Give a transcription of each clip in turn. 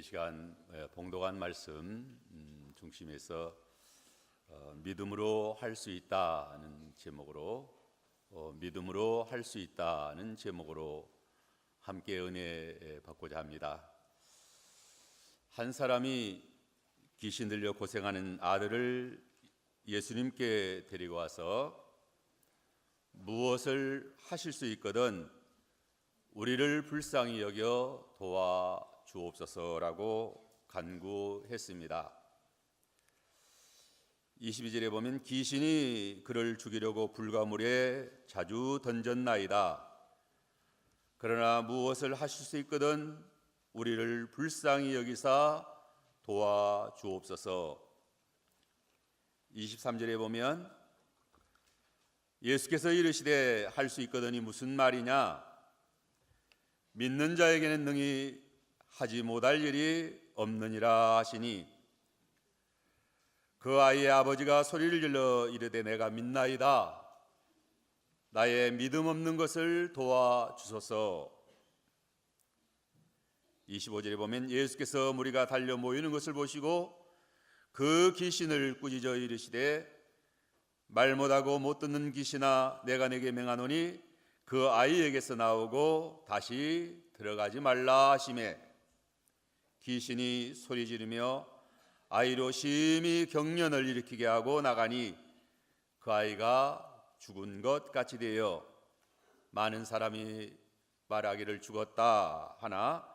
이 시간 봉독한 말씀 중심에서 믿음으로 할 수 있다는 제목으로 믿음으로 할 수 있다는 제목으로 함께 은혜 받고자 합니다. 한 사람이 귀신 들려 고생하는 아들을 예수님께 데리고 와서 무엇을 하실 수 있거든 우리를 불쌍히 여겨 도와주옵소서라고 간구했습니다. 22절에 보면 귀신이 그를 죽이려고 불가물에 자주 던졌나이다. 그러나 무엇을 하실 수 있거든 우리를 불쌍히 여기사 도와주옵소서. 23절에 보면 예수께서 이르시되 할 수 있거든이 무슨 말이냐? 믿는 자에게는 능히 하지 못할 일이 없느니라 하시니 그 아이의 아버지가 소리를 질러 이르되 내가 믿나이다. 나의 믿음 없는 것을 도와주소서. 25절에 보면 예수께서 무리가 달려 모이는 것을 보시고 그 귀신을 꾸짖어 이르시되 말 못하고 못 듣는 귀신아 내가 내게 명하노니 그 아이에게서 나오고 다시 들어가지 말라 하시매 귀신이 소리 지르며 아이로 심히 경련을 일으키게 하고 나가니 그 아이가 죽은 것 같이 되어 많은 사람이 말하기를 죽었다 하나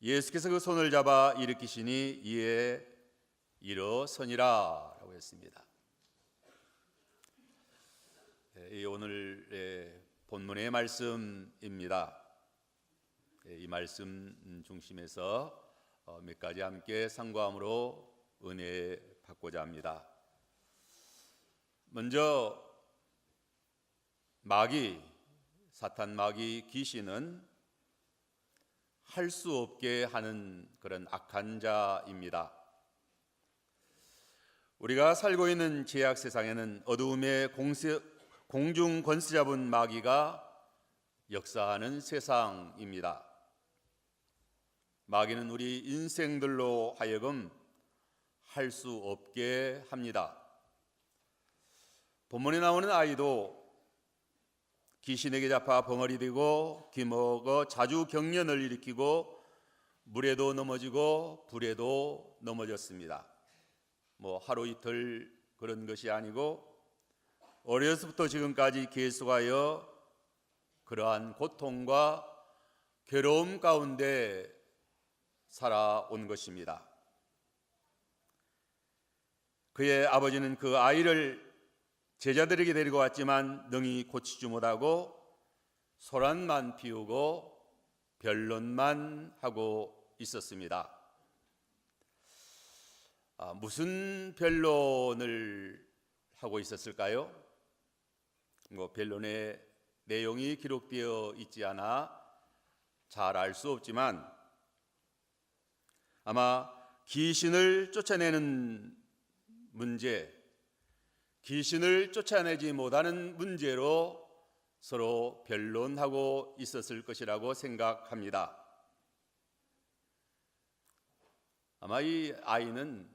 예수께서 그 손을 잡아 일으키시니 이에 일어서니라 라고 했습니다. 오늘 본문의 말씀입니다. 이 말씀 중심에서 몇 가지 함께 상고함으로 은혜 받고자 합니다. 먼저 마귀, 사탄 마귀 귀신은 할 수 없게 하는 그런 악한 자입니다. 우리가 살고 있는 죄악 세상에는 어두움의 공중 권세 잡은 마귀가 역사하는 세상입니다. 마귀는 우리 인생들로 하여금 할 수 없게 합니다. 본문에 나오는 아이도 귀신에게 잡아 벙어리 되고 기먹어 자주 경련을 일으키고 물에도 넘어지고 불에도 넘어졌습니다. 하루 이틀 그런 것이 아니고 어려서부터 지금까지 계속하여 그러한 고통과 괴로움 가운데 살아온 것입니다. 그의 아버지는 그 아이를 제자들에게 데리고 왔지만 능히 고치지 못하고 소란만 피우고 변론만 하고 있었습니다. 무슨 변론을 하고 있었을까요? 변론의 내용이 기록되어 있지 않아 잘 알 수 없지만 아마 귀신을 쫓아내는 문제, 귀신을 쫓아내지 못하는 문제로 서로 변론하고 있었을 것이라고 생각합니다. 아마 이 아이는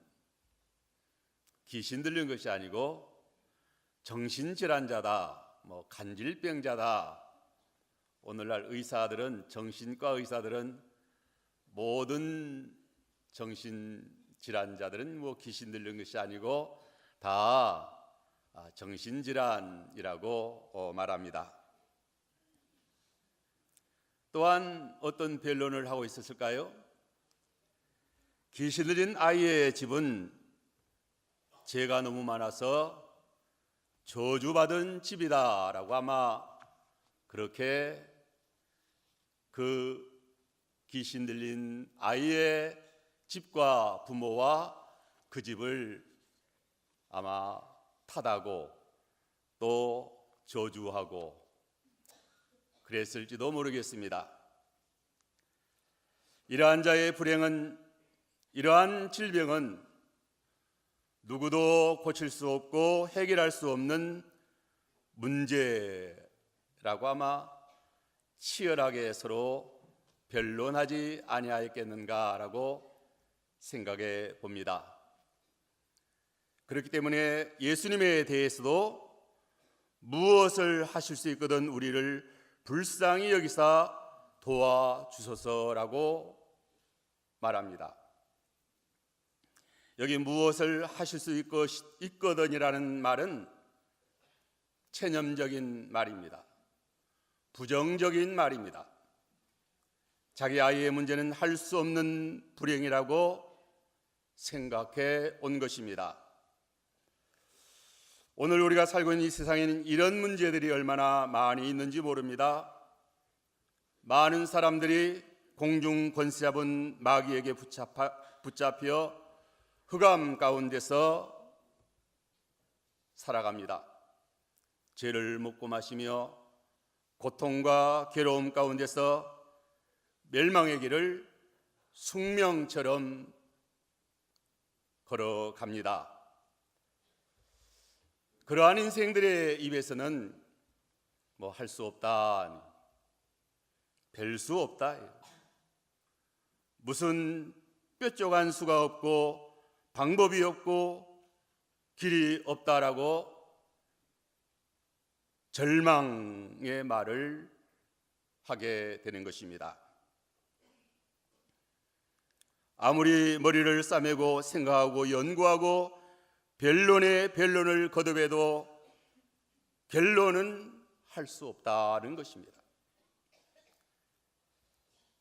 귀신 들린 것이 아니고 정신질환자다, 간질병자다. 오늘날 의사들은, 정신과 의사들은 모든 정신질환자들은 귀신 들린 것이 아니고 다 정신질환이라고 말합니다. 또한 어떤 변론을 하고 있었을까요? 귀신 들린 아이의 집은 죄가 너무 많아서 저주받은 집이다 라고 아마 그렇게 그 귀신 들린 아이의 집과 부모와 그 집을 아마 탓하고 또 저주하고 그랬을지도 모르겠습니다. 이러한 자의 불행은, 이러한 질병은 누구도 고칠 수 없고 해결할 수 없는 문제라고 아마 치열하게 서로 변론하지 아니하였겠는가라고 생각해 봅니다. 그렇기 때문에 예수님에 대해서도 무엇을 하실 수 있거든 우리를 불쌍히 여기사 도와주소서라고 말합니다. 여기 무엇을 하실 수 있거든이라는 말은 체념적인 말입니다. 부정적인 말입니다. 자기 아이의 문제는 할 수 없는 불행이라고 생각해 온 것입니다. 오늘 우리가 살고 있는 이 세상에는 이런 문제들이 얼마나 많이 있는지 모릅니다. 많은 사람들이 공중 권세 잡은 마귀에게 붙잡혀 흑암 가운데서 살아갑니다. 죄를 먹고 마시며 고통과 괴로움 가운데서 멸망의 길을 숙명처럼 걸어갑니다. 그러한 인생들의 입에서는 뭐 할 수 없다, 별 수 없다, 무슨 뾰족한 수가 없고 방법이 없고 길이 없다라고 절망의 말을 하게 되는 것입니다. 아무리 머리를 싸매고 생각하고 연구하고 변론에 변론을 거듭해도 결론은 할 수 없다는 것입니다.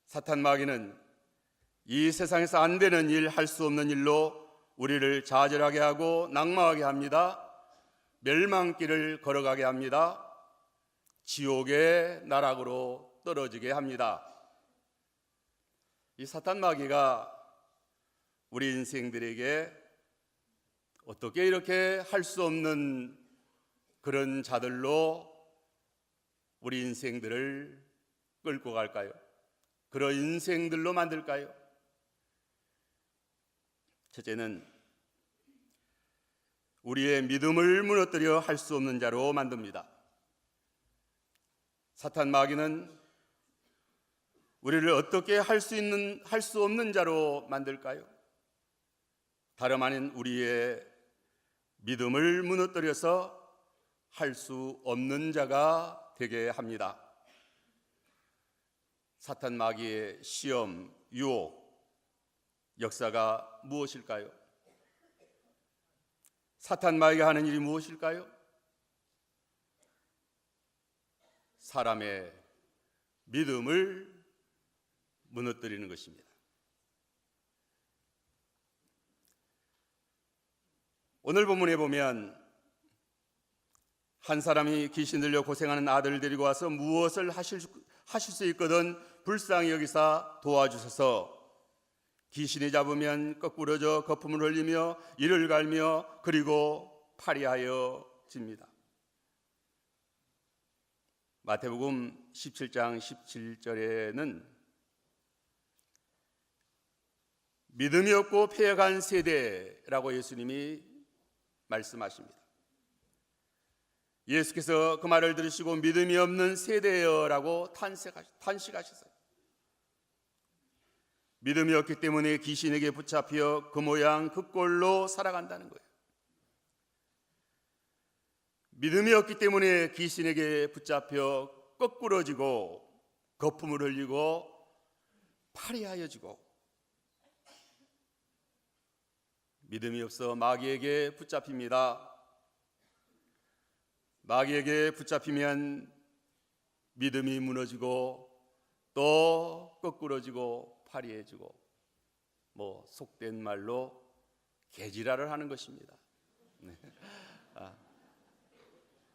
사탄 마귀는 이 세상에서 안 되는 일, 할 수 없는 일로 우리를 좌절하게 하고 낙망하게 합니다. 멸망길을 걸어가게 합니다. 지옥의 나락으로 떨어지게 합니다. 이 사탄 마귀가 우리 인생들에게 어떻게 이렇게 할 수 없는 그런 자들로 우리 인생들을 끌고 갈까요? 그런 인생들로 만들까요? 첫째는 우리의 믿음을 무너뜨려 할 수 없는 자로 만듭니다. 사탄 마귀는 우리를 어떻게 할 수 없는 자로 만들까요? 다름 아닌 우리의 믿음을 무너뜨려서 할 수 없는 자가 되게 합니다. 사탄 마귀의 시험, 유혹, 역사가 무엇일까요? 사탄 마귀가 하는 일이 무엇일까요? 사람의 믿음을 무너뜨리는 것입니다. 오늘 본문에 보면 한 사람이 귀신 들려 고생하는 아들을 데리고 와서 무엇을 하실 수 있거든 불쌍히 여기사 도와주소서. 귀신이 잡으면 거꾸러져 거품을 흘리며 이를 갈며 그리고 파리하여 집니다. 마태복음 17장 17절에는 믿음이 없고 패역한 세대라고 예수님이 말씀하십니다. 예수께서 그 말을 들으시고 믿음이 없는 세대여라고 탄식하셨어요. 믿음이 없기 때문에 귀신에게 붙잡혀 그 모양 그 꼴로 살아간다는 거예요. 믿음이 없기 때문에 귀신에게 붙잡혀 거꾸러지고 거품을 흘리고 파리하여지고, 믿음이 없어 마귀에게 붙잡힙니다. 마귀에게 붙잡히면 믿음이 무너지고 또 거꾸러지고 파리해지고, 뭐 속된 말로 개지랄을 하는 것입니다.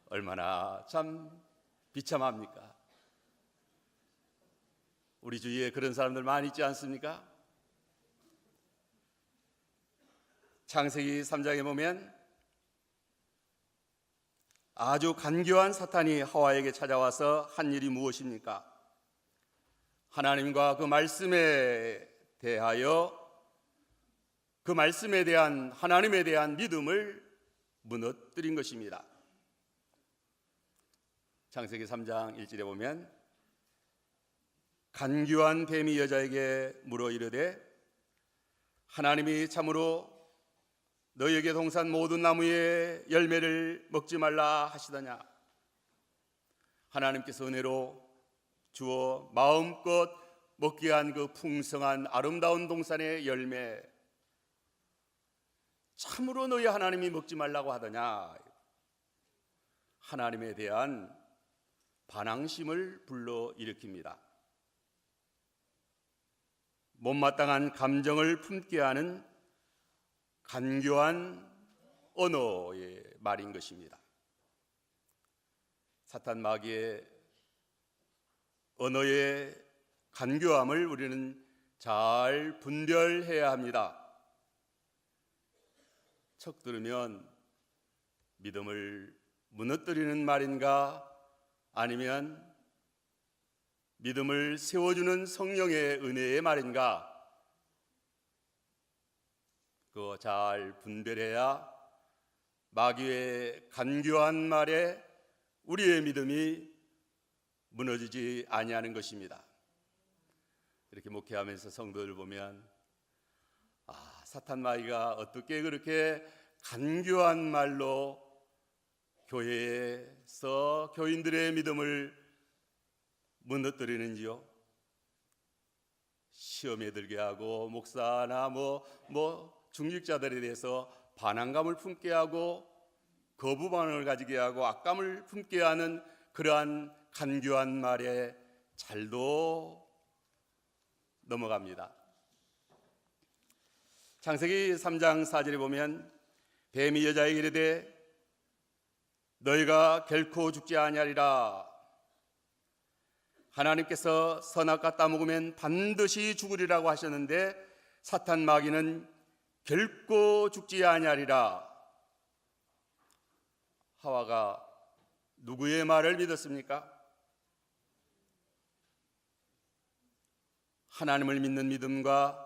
얼마나 참 비참합니까? 우리 주위에 그런 사람들 많이 있지 않습니까? 창세기 3장에 보면 아주 간교한 사탄이 하와에게 찾아와서 한 일이 무엇입니까? 하나님과 그 말씀에 대하여, 그 말씀에 대한, 하나님에 대한 믿음을 무너뜨린 것입니다. 창세기 3장 1절에 보면 간교한 뱀이 여자에게 물어 이르되 하나님이 참으로 너희에게 동산 모든 나무의 열매를 먹지 말라 하시더냐? 하나님께서 은혜로 주어 마음껏 먹게 한 그 풍성한 아름다운 동산의 열매, 참으로 너희 하나님이 먹지 말라고 하더냐? 하나님에 대한 반항심을 불러일으킵니다. 못마땅한 감정을 품게 하는 간교한 언어의 말인 것입니다. 사탄 마귀의 언어의 간교함을 우리는 잘 분별해야 합니다. 척 들으면 믿음을 무너뜨리는 말인가, 아니면 믿음을 세워주는 성령의 은혜의 말인가, 그거 잘 분별해야 마귀의 간교한 말에 우리의 믿음이 무너지지 아니하는 것입니다. 이렇게 목회하면서 성도들 보면 사탄 마귀가 어떻게 그렇게 간교한 말로 교회에서 교인들의 믿음을 무너뜨리는지요? 시험에 들게 하고 목사나 중직자들에 대해서 반항감을 품게 하고 거부 반응을 가지게 하고 악감을 품게 하는 그러한 간교한 말에 잘도 넘어갑니다. 창세기 3장 4절에 보면 뱀이 여자에게 이르되 너희가 결코 죽지 아니하리라. 하나님께서 선악과 따먹으면 반드시 죽으리라고 하셨는데 사탄 마귀는 결코 죽지 아니하리라. 하와가 누구의 말을 믿었습니까? 하나님을 믿는 믿음과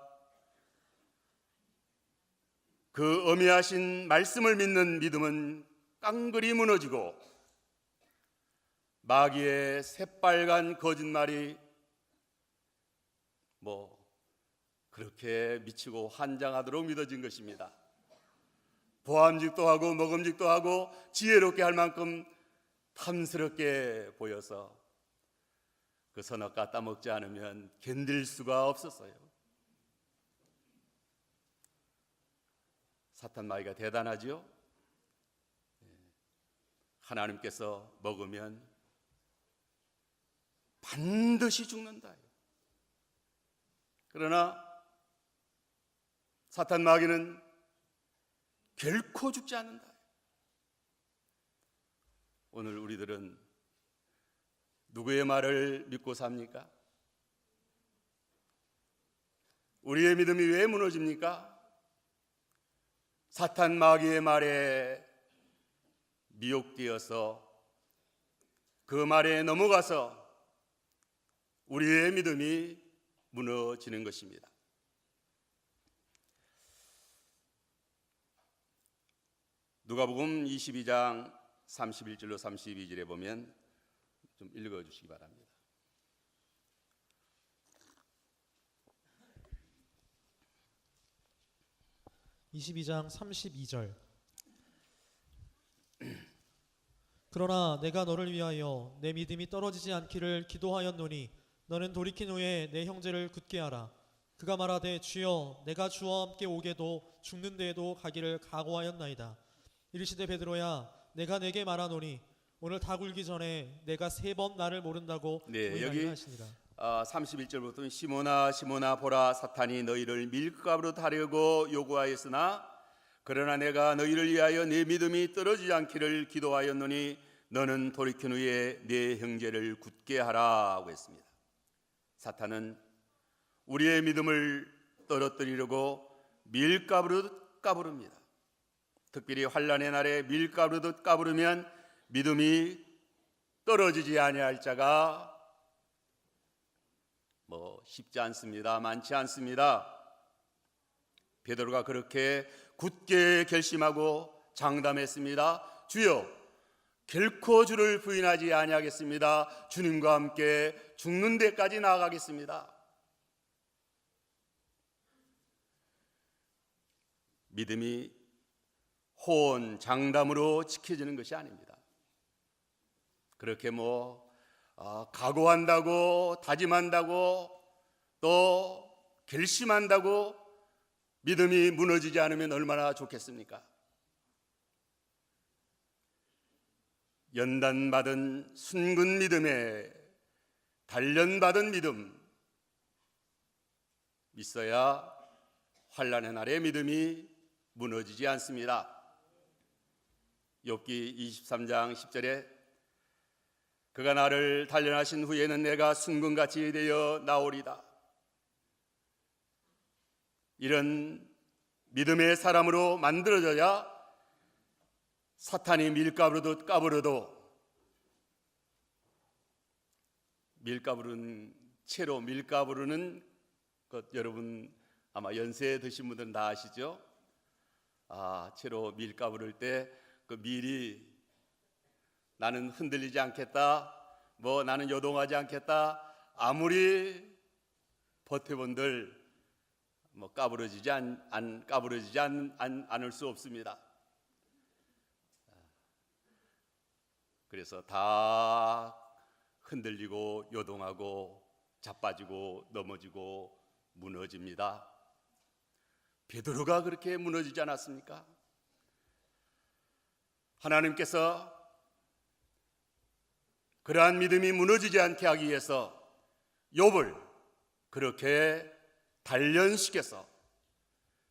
그 어미하신 말씀을 믿는 믿음은 깡그리 무너지고 마귀의 새빨간 거짓말이 그렇게 미치고 환장하도록 믿어진 것입니다. 보암직도 하고 먹음직도 하고 지혜롭게 할 만큼 탐스럽게 보여서 그 선악과 따먹지 않으면 견딜 수가 없었어요. 사탄 마귀가 대단하지요. 하나님께서 먹으면 반드시 죽는다. 그러나 사탄 마귀는 결코 죽지 않는다. 오늘 우리들은 누구의 말을 믿고 삽니까? 우리의 믿음이 왜 무너집니까? 사탄 마귀의 말에 미혹되어서 그 말에 넘어가서 우리의 믿음이 무너지는 것입니다. 누가복음 22장 31절로 32절에 보면 좀 읽어주시기 바랍니다. (22장 32절) 그러나 내가 너를 위하여 내 믿음이 떨어지지 않기를 기도하였노니 너는 돌이킨 후에 내 형제를 굳게 하라. 그가 말하되 주여 내가 주와 함께 오게도 죽는 데에도 가기를 각오하였나이다. 이르시되 베드로야 내가 내게 말하노니 오늘 다 굴기 전에 내가 3번 나를 모른다고 여기 하시니라. 31절부터는 시몬아 시몬아 보라 사탄이 너희를 밀가루로 하려고 요구하였으나 그러나 내가 너희를 위하여 내 믿음이 떨어지지 않기를 기도하였노니 너는 돌이킨 후에 네 형제를 굳게 하라고 했습니다. 사탄은 우리의 믿음을 떨어뜨리려고 밀가루로 까부릅니다. 특별히 환난의 날에 밀가루로 까부르면 믿음이 떨어지지 아니할 자가 쉽지 않습니다. 많지 않습니다. 베드로가 그렇게 굳게 결심하고 장담했습니다. 주여 결코 주를 부인하지 아니하겠습니다. 주님과 함께 죽는 데까지 나아가겠습니다. 믿음이 호언 장담으로 지켜지는 것이 아닙니다. 그렇게 각오한다고 다짐한다고 또 결심한다고 믿음이 무너지지 않으면 얼마나 좋겠습니까? 연단받은 순근 믿음에 단련받은 믿음 있어야 환난의 날에 믿음이 무너지지 않습니다. 욥기 23장 10절에 그가 나를 단련하신 후에는 내가 순금같이 되어 나오리다. 이런 믿음의 사람으로 만들어져야 사탄이 밀가부르도 까부르도 채로 밀가부르는 것 여러분 아마 연세 드신 분들은 다 아시죠? 채로 밀가부를 때 그 밀이 나는 흔들리지 않겠다, 나는 요동하지 않겠다, 아무리 버텨본들 까부러지지 않을 수 없습니다. 그래서 다 흔들리고 요동하고 자빠지고 넘어지고 무너집니다. 베드로가 그렇게 무너지지 않았습니까? 하나님께서 그러한 믿음이 무너지지 않게 하기 위해서 욥을 그렇게 단련시켜서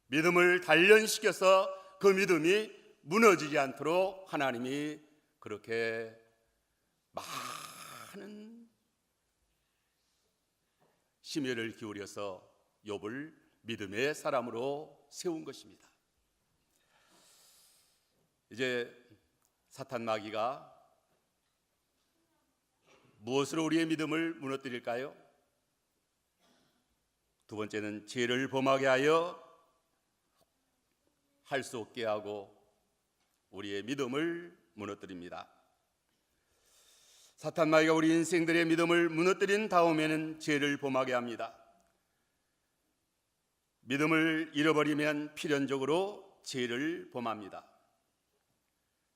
믿음을 단련시켜서 그 믿음이 무너지지 않도록 하나님이 그렇게 많은 심혈을 기울여서 욥을 믿음의 사람으로 세운 것입니다. 이제 사탄 마귀가 무엇으로 우리의 믿음을 무너뜨릴까요? 두 번째는 죄를 범하게 하여 할 수 없게 하고 우리의 믿음을 무너뜨립니다. 사탄 마귀가 우리 인생들의 믿음을 무너뜨린 다음에는 죄를 범하게 합니다. 믿음을 잃어버리면 필연적으로 죄를 범합니다.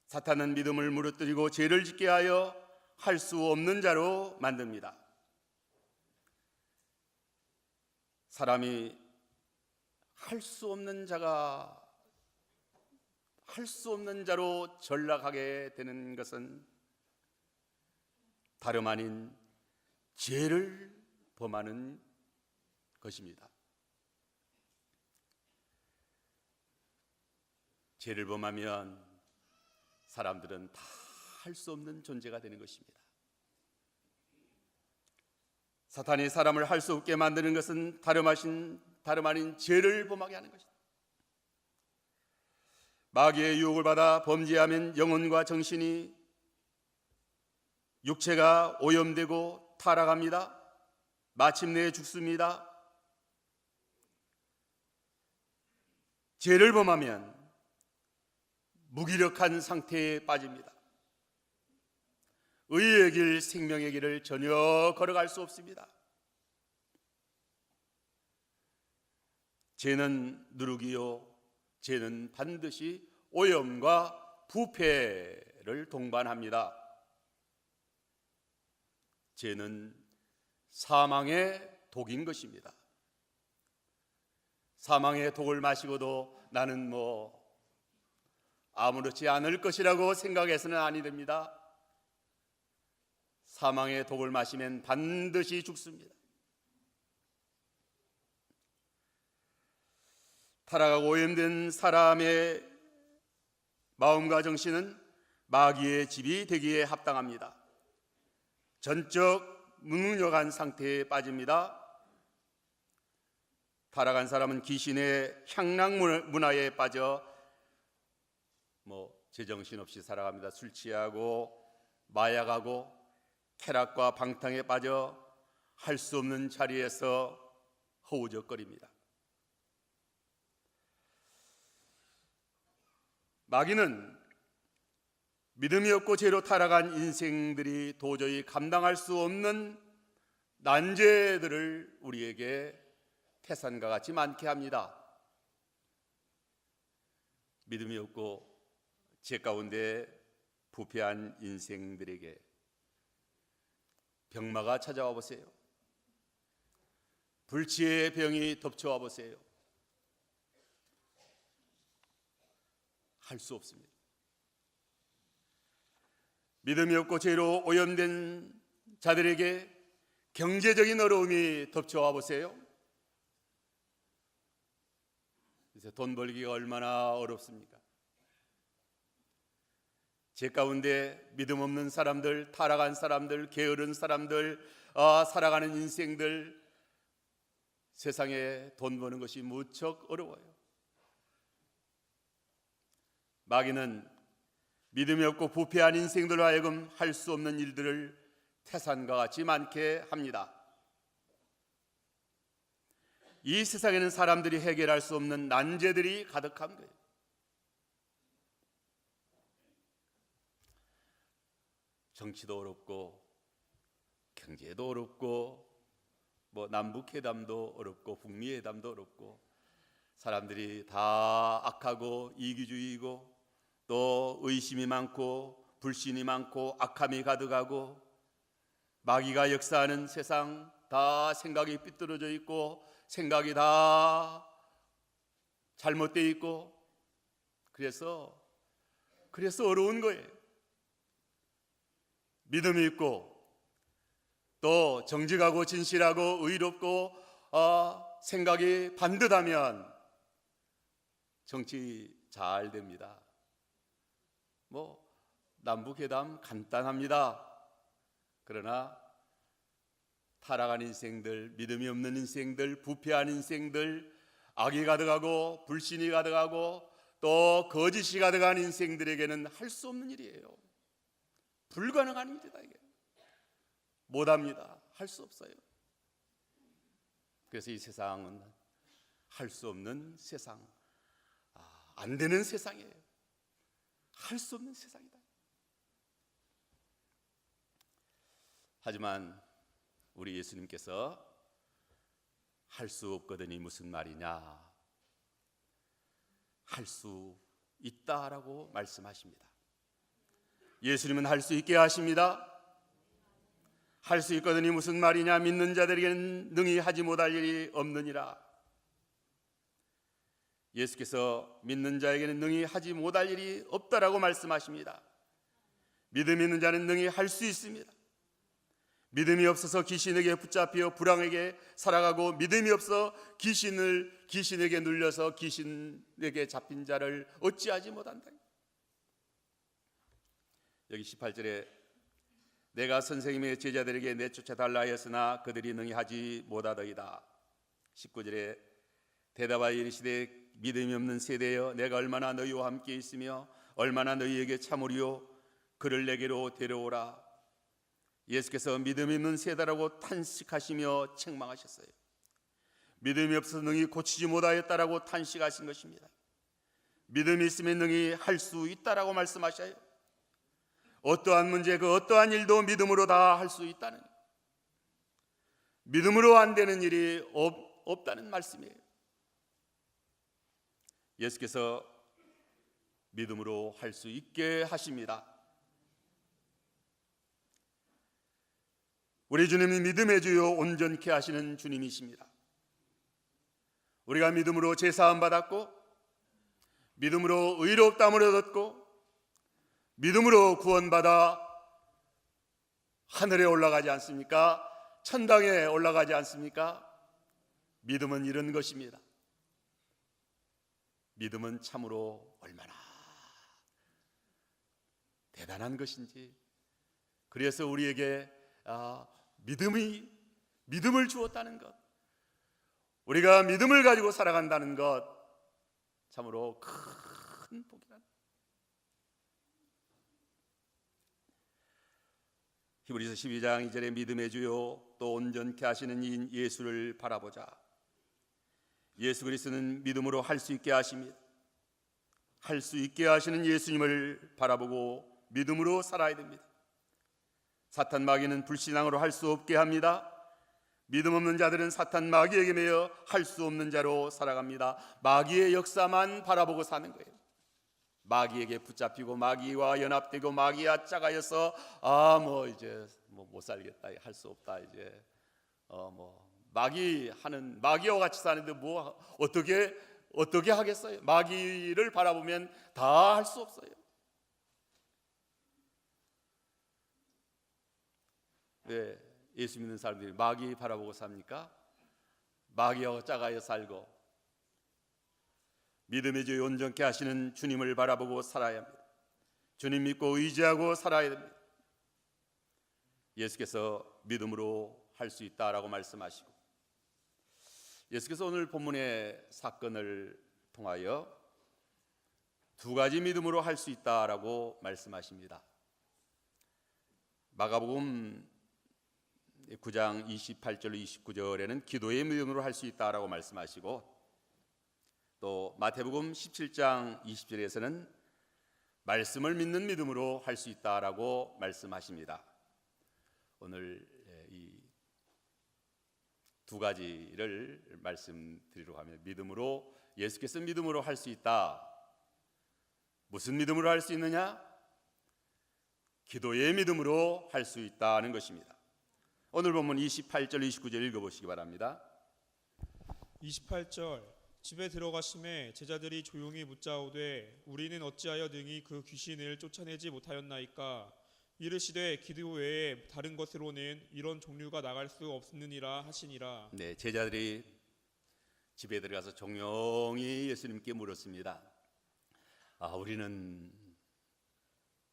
사탄은 믿음을 무너뜨리고 죄를 짓게 하여 할 수 없는 자로 만듭니다. 사람이 할 수 없는 자로 전락하게 되는 것은 다름 아닌 죄를 범하는 것입니다. 죄를 범하면 사람들은 다 할 수 없는 존재가 되는 것입니다. 사탄이 사람을 할 수 없게 만드는 것은 다름 아닌 죄를 범하게 하는 것입니다. 마귀의 유혹을 받아 범죄하면 영혼과 정신이 육체가 오염되고 타락합니다. 마침내 죽습니다. 죄를 범하면 무기력한 상태에 빠집니다. 의의 길, 생명의 길을 전혀 걸어갈 수 없습니다. 죄는 누룩이요, 죄는 반드시 오염과 부패를 동반합니다. 죄는 사망의 독인 것입니다. 사망의 독을 마시고도 나는 아무렇지 않을 것이라고 생각해서는 아니 됩니다. 사망의 독을 마시면 반드시 죽습니다. 타락하고 오염된 사람의 마음과 정신은 마귀의 집이 되기에 합당합니다. 전적 무능력한 상태에 빠집니다. 타락한 사람은 귀신의 향락 문화에 빠져 제정신없이 살아갑니다. 술 취하고 마약하고 쾌락과 방탕에 빠져 할 수 없는 자리에서 허우적거립니다. 마귀는 믿음이 없고 죄로 타락한 인생들이 도저히 감당할 수 없는 난제들을 우리에게 태산과 같이 많게 합니다. 믿음이 없고 죄 가운데 부패한 인생들에게 병마가 찾아와 보세요. 불치의 병이 덮쳐와 보세요. 할 수 없습니다. 믿음이 없고 죄로 오염된 자들에게 경제적인 어려움이 덮쳐와 보세요. 그래서 돈 벌기가 얼마나 어렵습니까? 죄 가운데 믿음 없는 사람들, 타락한 사람들, 게으른 사람들, 살아가는 인생들, 세상에 돈 버는 것이 무척 어려워요. 마귀는 믿음이 없고 부패한 인생들로 하여금 할 수 없는 일들을 태산과 같이 많게 합니다. 이 세상에는 사람들이 해결할 수 없는 난제들이 가득한 거예요. 정치도 어렵고 경제도 어렵고 남북회담도 어렵고 북미회담도 어렵고 사람들이 다 악하고 이기주의이고 또 의심이 많고 불신이 많고 악함이 가득하고 마귀가 역사하는 세상, 다 생각이 삐뚤어져 있고 생각이 다 잘못되어 있고 그래서 어려운 거예요. 믿음이 있고 또 정직하고 진실하고 의롭고 생각이 반듯하면 정치 잘 됩니다. 남북회담 간단합니다. 그러나 타락한 인생들, 믿음이 없는 인생들, 부패한 인생들, 악이 가득하고 불신이 가득하고 또 거짓이 가득한 인생들에게는 할 수 없는 일이에요. 불가능한 일이다. 이게 못합니다. 할 수 없어요. 그래서 이 세상은 할 수 없는 세상, 안 되는 세상이에요. 할 수 없는 세상이다. 하지만 우리 예수님께서 할 수 없거든이 무슨 말이냐? 할 수 있다라고 말씀하십니다. 예수님은 할 수 있게 하십니다. 할 수 있거든이 무슨 말이냐? 믿는 자들에게는 능히 하지 못할 일이 없느니라. 예수께서 믿는 자에게는 능히 하지 못할 일이 없다라고 말씀하십니다. 믿음 있는 자는 능히 할 수 있습니다. 믿음이 없어서 귀신에게 붙잡혀 불황에게 살아가고 믿음이 없어 귀신에게 눌려서 귀신에게 잡힌 자를 어찌하지 못한다. 여기 18절에 내가 선생님의 제자들에게 내쫓아 달라 하였으나 그들이 능히 하지 못하더이다. 19절에 대답하여 이르시되 믿음이 없는 세대여 내가 얼마나 너희와 함께 있으며 얼마나 너희에게 참으리요 그를 내게로 데려오라. 예수께서 믿음이 있는 세대라고 탄식하시며 책망하셨어요. 믿음이 없어서 능히 고치지 못하였다라고 탄식하신 것입니다. 믿음이 있으면 능히 할 수 있다라고 말씀하셔요. 어떠한 문제, 그 어떠한 일도 믿음으로 다 할 수 있다는, 믿음으로 안 되는 일이 없다는 말씀이에요. 예수께서 믿음으로 할 수 있게 하십니다. 우리 주님이 믿음의 주요 온전케 하시는 주님이십니다. 우리가 믿음으로 제사함 받았고 믿음으로 의롭다함을 얻었고 믿음으로 구원받아 하늘에 올라가지 않습니까? 천당에 올라가지 않습니까? 믿음은 이런 것입니다. 믿음은 참으로 얼마나 대단한 것인지. 그래서 우리에게 믿음을 주었다는 것, 우리가 믿음을 가지고 살아간다는 것, 참으로 큰 복이다. 히브리서 12장 2절에 믿음의 주요 또 온전케 하시는 이인 예수를 바라보자. 예수 그리스도는 믿음으로 할 수 있게 하십니다. 할 수 있게 하시는 예수님을 바라보고 믿음으로 살아야 됩니다. 사탄 마귀는 불신앙으로 할 수 없게 합니다. 믿음 없는 자들은 사탄 마귀에게 매여 할 수 없는 자로 살아갑니다. 마귀의 역사만 바라보고 사는 거예요. 마귀에게 붙잡히고 마귀와 연합되고 마귀와 짝하여서 이제 못 살겠다, 할 수 없다, 이제 마귀와 같이 사는데 어떻게 하겠어요? 마귀를 바라보면 다 할 수 없어요. 왜 예수 믿는 사람들이 마귀 바라보고 삽니까? 마귀와 짝하여 살고 믿음의 주 온전케 하시는 주님을 바라보고 살아야 합니다. 주님 믿고 의지하고 살아야 됩니다. 예수께서 믿음으로 할 수 있다라고 말씀하시고, 예수께서 오늘 본문의 사건을 통하여 두 가지 믿음으로 할 수 있다라고 말씀하십니다. 마가복음 9장 28절 29절에는 기도의 믿음으로 할 수 있다라고 말씀하시고, 또 마태복음 17장 20절에서는 말씀을 믿는 믿음으로 할 수 있다라고 말씀하십니다. 오늘 이 두 가지를 말씀드리려고 하면, 믿음으로, 예수께서 믿음으로 할 수 있다. 무슨 믿음으로 할 수 있느냐? 기도의 믿음으로 할 수 있다는 것입니다. 오늘 본문 28절 29절 읽어보시기 바랍니다. 28절 집에 들어가심에 제자들이 조용히 묻자오되 우리는 어찌하여 능히 그 귀신을 쫓아내지 못하였나이까? 이르시되 기도 외에 다른 것으로는 이런 종류가 나갈 수 없느니라 하시니라. 네, 제자들이 집에 들어가서 조용히 예수님께 물었습니다. 우리는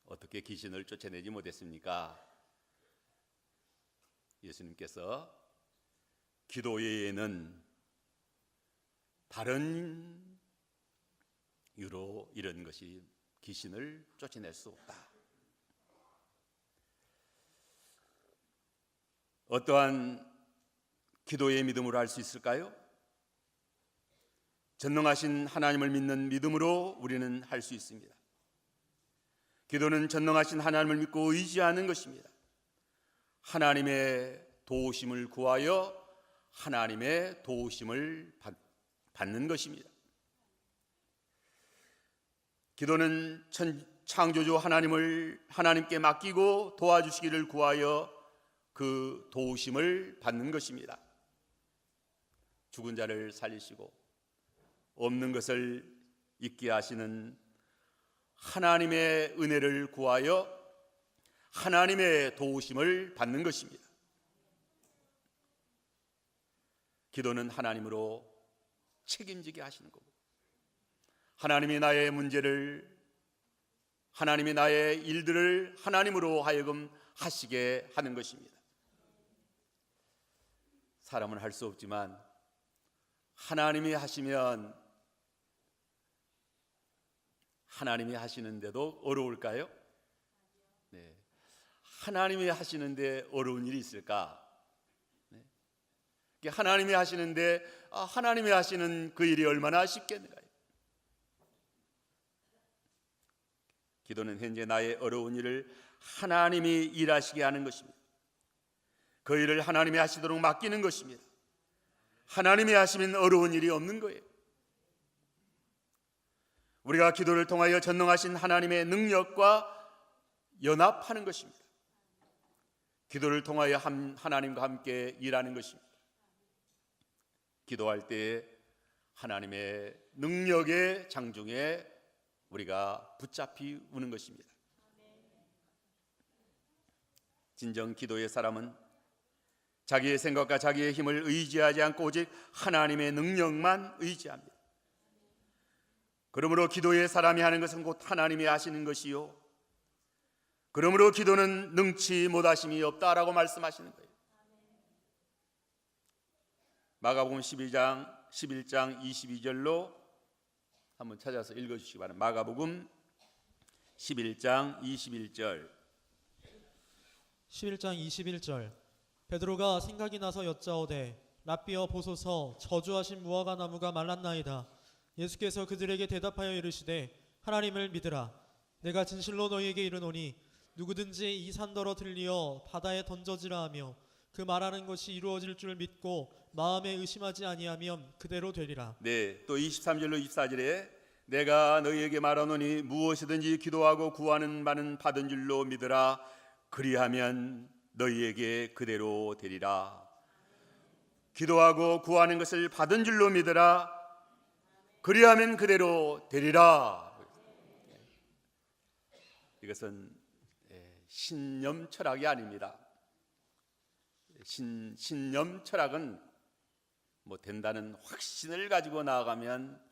어떻게 귀신을 쫓아내지 못했습니까? 예수님께서 기도 외에는 다른 이유로 이런 것이 귀신을 쫓아낼 수 없다. 어떠한 기도의 믿음으로 할 수 있을까요? 전능하신 하나님을 믿는 믿음으로 우리는 할 수 있습니다. 기도는 전능하신 하나님을 믿고 의지하는 것입니다. 하나님의 도우심을 구하여 하나님의 도우심을 받는 것입니다. 기도는 창조주 하나님께 맡기고 도와주시기를 구하여 그 도우심을 받는 것입니다. 죽은 자를 살리시고 없는 것을 있게 하시는 하나님의 은혜를 구하여 하나님의 도우심을 받는 것입니다. 기도는 하나님으로 책임지게 하시는 거고, 하나님이 나의 문제를, 하나님이 나의 일들을 하나님으로 하여금 하시게 하는 것입니다. 사람은 할 수 없지만 하나님이 하시면, 하나님이 하시는데도 어려울까요? 네. 하나님이 하시는데 어려운 일이 있을까? 네. 하나님이 하시는데 하나님이 하시는 그 일이 얼마나 쉽겠는가요? 기도는 현재 나의 어려운 일을 하나님이 일하시게 하는 것입니다. 그 일을 하나님이 하시도록 맡기는 것입니다. 하나님이 하시면 어려운 일이 없는 거예요. 우리가 기도를 통하여 전능하신 하나님의 능력과 연합하는 것입니다. 기도를 통하여 하나님과 함께 일하는 것입니다. 기도할 때 하나님의 능력의 장중에 우리가 붙잡히는 것입니다. 진정 기도의 사람은 자기의 생각과 자기의 힘을 의지하지 않고 오직 하나님의 능력만 의지합니다. 그러므로 기도의 사람이 하는 것은 곧 하나님이 하시는 것이요, 그러므로 기도는 능치 못하심이 없다라고 말씀하시는 거예요. 마가복음 11장 22절로 한번 찾아서 읽어주시기 바랍니다. 마가복음 11장 21절. 11장 21절. 베드로가 생각이 나서 여짜오되 랍비여 보소서, 저주하신 무화과 나무가 말랐나이다. 예수께서 그들에게 대답하여 이르시되 하나님을 믿으라. 내가 진실로 너희에게 이르노니 누구든지 이 산더러 들리어 바다에 던져지라 하며 그 말하는 것이 이루어질 줄 믿고 마음에 의심하지 아니하면 그대로 되리라. 네, 또 23절로 24절에 내가 너희에게 말하노니 무엇이든지 기도하고 구하는 바는 받은 줄로 믿으라. 그리하면 너희에게 그대로 되리라. 기도하고 구하는 것을 받은 줄로 믿으라. 그리하면 그대로 되리라. 이것은 신념 철학이 아닙니다. 신념 철학은 뭐 된다는 확신을 가지고 나아가면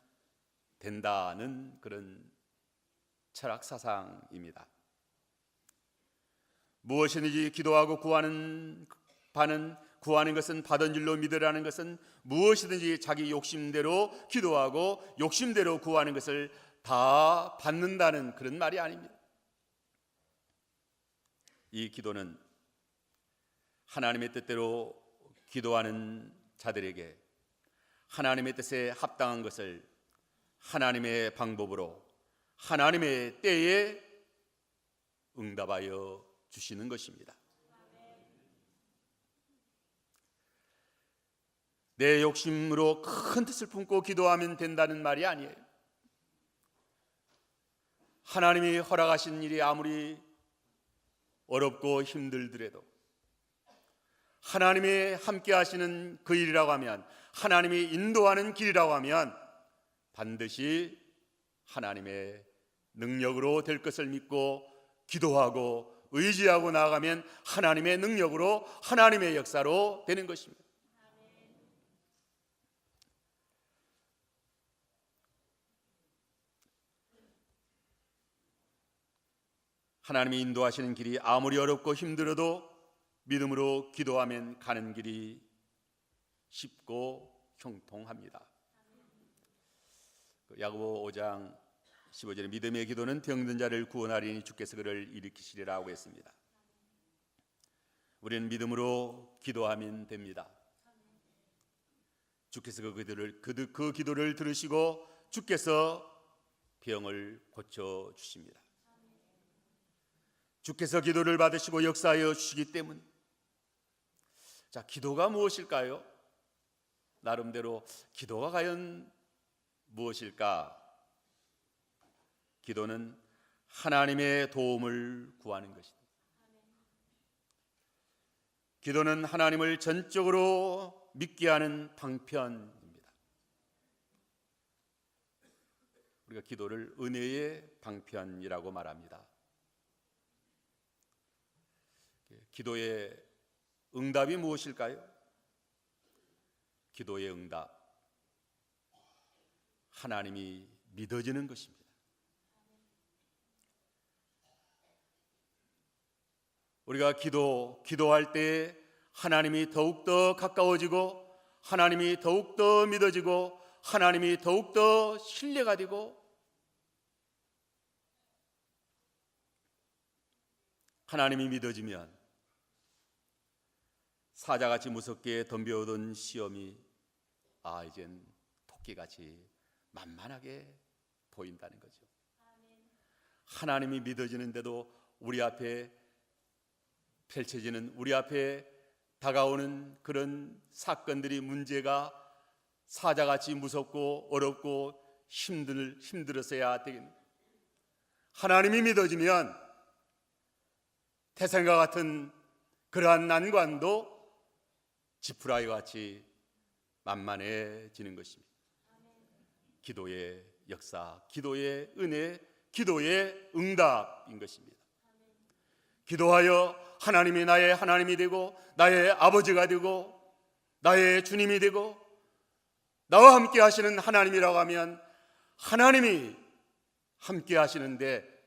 된다는 그런 철학 사상입니다. 무엇이든지 기도하고 구하는 것은 받은 줄로 믿으라는 것은 무엇이든지 자기 욕심대로 기도하고 욕심대로 구하는 것을 다 받는다는 그런 말이 아닙니다. 이 기도는 하나님의 뜻대로 기도하는 자들에게 하나님의 뜻에 합당한 것을 하나님의 방법으로 하나님의 때에 응답하여 주시는 것입니다. 내 욕심으로 큰 뜻을 품고 기도하면 된다는 말이 아니에요. 하나님이 허락하신 일이 아무리 어렵고 힘들더라도 하나님이 함께 하시는 그 일이라고 하면, 하나님이 인도하는 길이라고 하면 반드시 하나님의 능력으로 될 것을 믿고 기도하고 의지하고 나아가면 하나님의 능력으로 하나님의 역사로 되는 것입니다. 하나님이 인도하시는 길이 아무리 어렵고 힘들어도 믿음으로 기도하면 가는 길이 쉽고 형통합니다. 야고보 5장 15절에 믿음의 기도는 병든 자를 구원하리니 주께서 그를 일으키시리라 하고 했습니다. 우리는 믿음으로 기도하면 됩니다. 주께서 그 기도를 들으시고 주께서 병을 고쳐 주십니다. 주께서 기도를 받으시고 역사하여 주시기 때문. 자, 기도가 무엇일까요? 나름대로 기도가 과연 무엇일까? 기도는 하나님의 도움을 구하는 것입니다. 기도는 하나님을 전적으로 믿게 하는 방편입니다. 우리가 기도를 은혜의 방편이라고 말합니다. 기도의 응답이 무엇일까요? 기도의 응답, 하나님이 믿어지는 것입니다. 우리가 기도할 때 하나님이 더욱더 가까워지고 하나님이 더욱더 믿어지고 하나님이 더욱더 신뢰가 되고 하나님이 믿어지면 사자같이 무섭게 덤벼오던 시험이 이젠 토끼같이 만만하게 보인다는 거죠. 하나님이 믿어지는데도 우리 앞에 펼쳐지는, 우리 앞에 다가오는 그런 사건들이, 문제가 사자같이 무섭고 어렵고 힘들었어야 되겠습니다. 하나님이 믿어지면 태산과 같은 그러한 난관도 지푸라기와 같이 만만해지는 것입니다. 기도의 역사, 기도의 은혜, 기도의 응답인 것입니다. 기도하여 하나님이 나의 하나님이 되고 나의 아버지가 되고 나의 주님이 되고 나와 함께 하시는 하나님이라고 하면 하나님이 함께 하시는데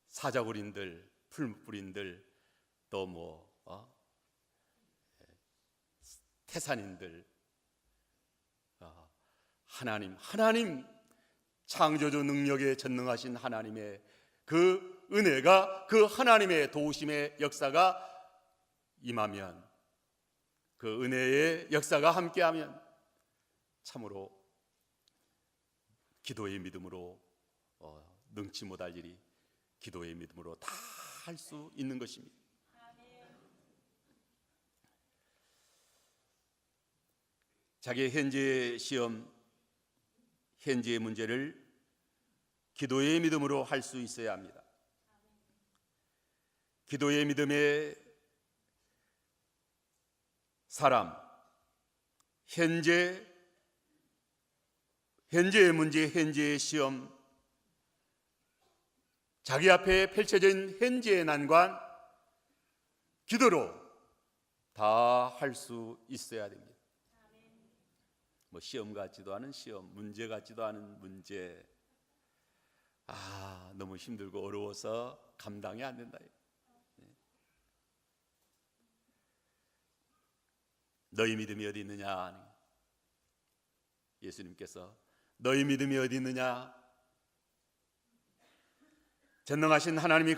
사자굴인들, 풀무불인들, 또 태산인들, 하나님 창조주 능력에 전능하신 하나님의 그 은혜가, 그 하나님의 도우심의 역사가 임하면, 그 은혜의 역사가 함께하면 참으로 기도의 믿음으로 능치 못할 일이 기도의 믿음으로 다 할 수 있는 것입니다. 자기의 현재의 시험, 현재의 문제를 기도의 믿음으로 할 수 있어야 합니다. 기도의 믿음의 사람, 현재의 문제, 현재의 시험, 자기 앞에 펼쳐진 현재의 난관, 기도로 다 할 수 있어야 됩니다. 뭐 시험 같지도 않은 시험, 문제 같지도 않은 문제, 너무 힘들고 어려워서 감당이 안 된다. 너희 믿음이 어디 있느냐? 예수님께서 너희 믿음이 어디 있느냐? 전능하신 하나님께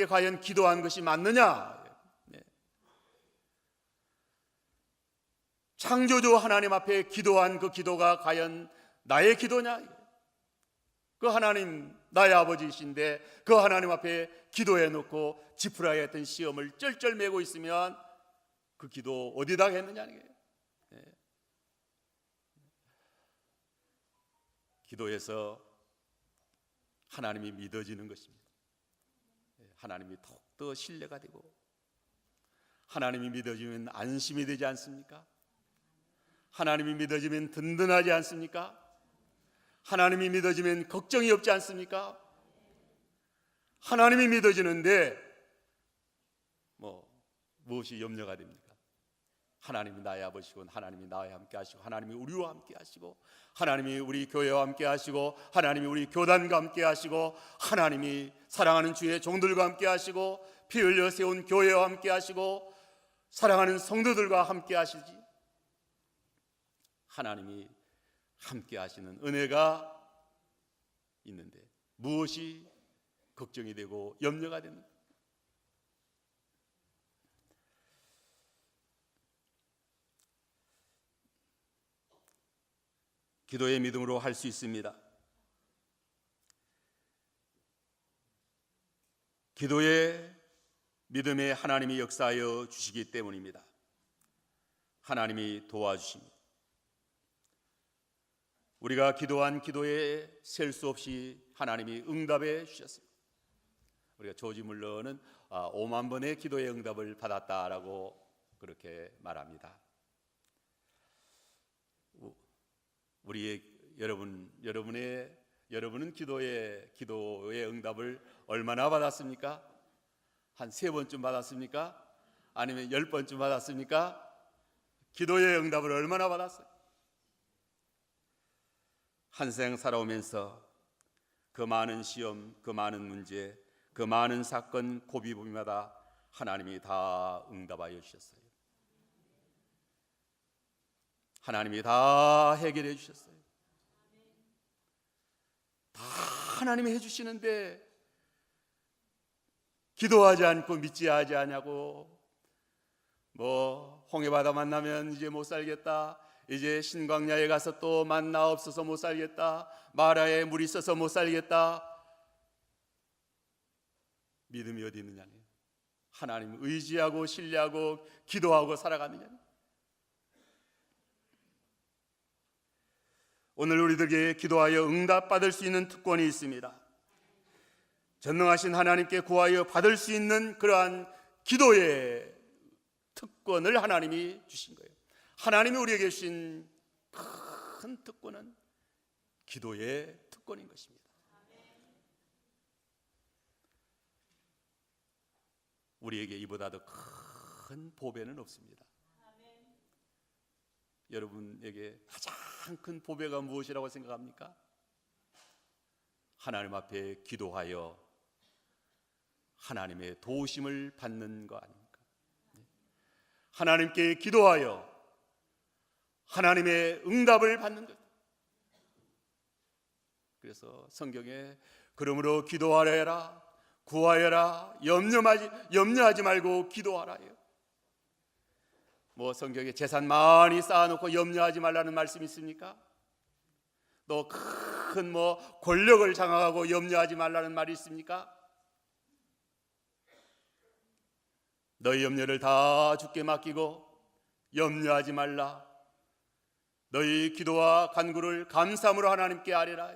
과연 기도한 것이 맞느냐? 창조주 하나님 앞에 기도한 그 기도가 과연 나의 기도냐? 그 하나님 나의 아버지이신데 그 하나님 앞에 기도해 놓고 지푸라기 했던 시험을 쩔쩔 매고 있으면 그 기도 어디다 했느냐는 거예요. 기도에서 하나님이 믿어지는 것입니다. 하나님이 더욱더 신뢰가 되고 하나님이 믿어지면 안심이 되지 않습니까? 하나님이 믿어지면 든든하지 않습니까? 하나님이 믿어지면 걱정이 없지 않습니까? 하나님이 믿어지는데 무엇이 염려가 됩니까? 하나님이 나의 아버지시고 하나님이 나와 함께 하시고 하나님이 우리와 함께 하시고 하나님이 우리 교회와 함께 하시고 하나님이 우리 교단과 함께 하시고 하나님이 사랑하는 주의 종들과 함께 하시고 피 흘려 세운 교회와 함께 하시고 사랑하는 성도들과 함께 하시지. 하나님이 함께 하시는 은혜가 있는데 무엇이 걱정이 되고 염려가 되는? 기도의 믿음으로 할 수 있습니다. 기도의 믿음에 하나님이 역사하여 주시기 때문입니다. 하나님이 도와주십니다. 우리가 기도한 기도에 셀 수 없이 하나님이 응답해 주셨습니다. 우리가 조지 물러는 5만 번의 기도의 응답을 받았다라고 그렇게 말합니다. 여러분은 기도의 응답을 얼마나 받았습니까? 한 3번쯤 받았습니까? 아니면 10번쯤 받았습니까? 기도의 응답을 얼마나 받았어요? 한 생 살아오면서 그 많은 시험, 그 많은 문제, 그 많은 사건 고비고비마다 하나님이 다 응답하여 주셨어요. 하나님이 다 해결해 주셨어요. 다 하나님이 해주시는데 기도하지 않고 믿지 하지 않냐고. 홍해바다 만나면 이제 못 살겠다, 이제 신광야에 가서 또 만나 없어서 못 살겠다, 마라에 물 있어서 못 살겠다. 믿음이 어디 있느냐니, 하나님 의지하고 신뢰하고 기도하고 살아가느냐니. 오늘 우리들에게 기도하여 응답받을 수 있는 특권이 있습니다. 전능하신 하나님께 구하여 받을 수 있는 그러한 기도의 특권을 하나님이 주신 거예요. 하나님이 우리에게 주신 큰 특권은 기도의 특권인 것입니다. 우리에게 이보다 더 큰 보배는 없습니다. 여러분에게 가장 큰 보배가 무엇이라고 생각합니까? 하나님 앞에 기도하여 하나님의 도우심을 받는 거 아닙니까? 하나님께 기도하여 하나님의 응답을 받는 것. 그래서 성경에 그러므로 기도하라, 구하여라, 염려하지 말고 기도하라요. 성경에 재산 많이 쌓아놓고 염려하지 말라는 말씀이 있습니까? 또 큰 권력을 장악하고 염려하지 말라는 말이 있습니까? 너희 염려를 다 주께 맡기고 염려하지 말라. 너희 기도와 간구를 감사함으로 하나님께 아뢰라.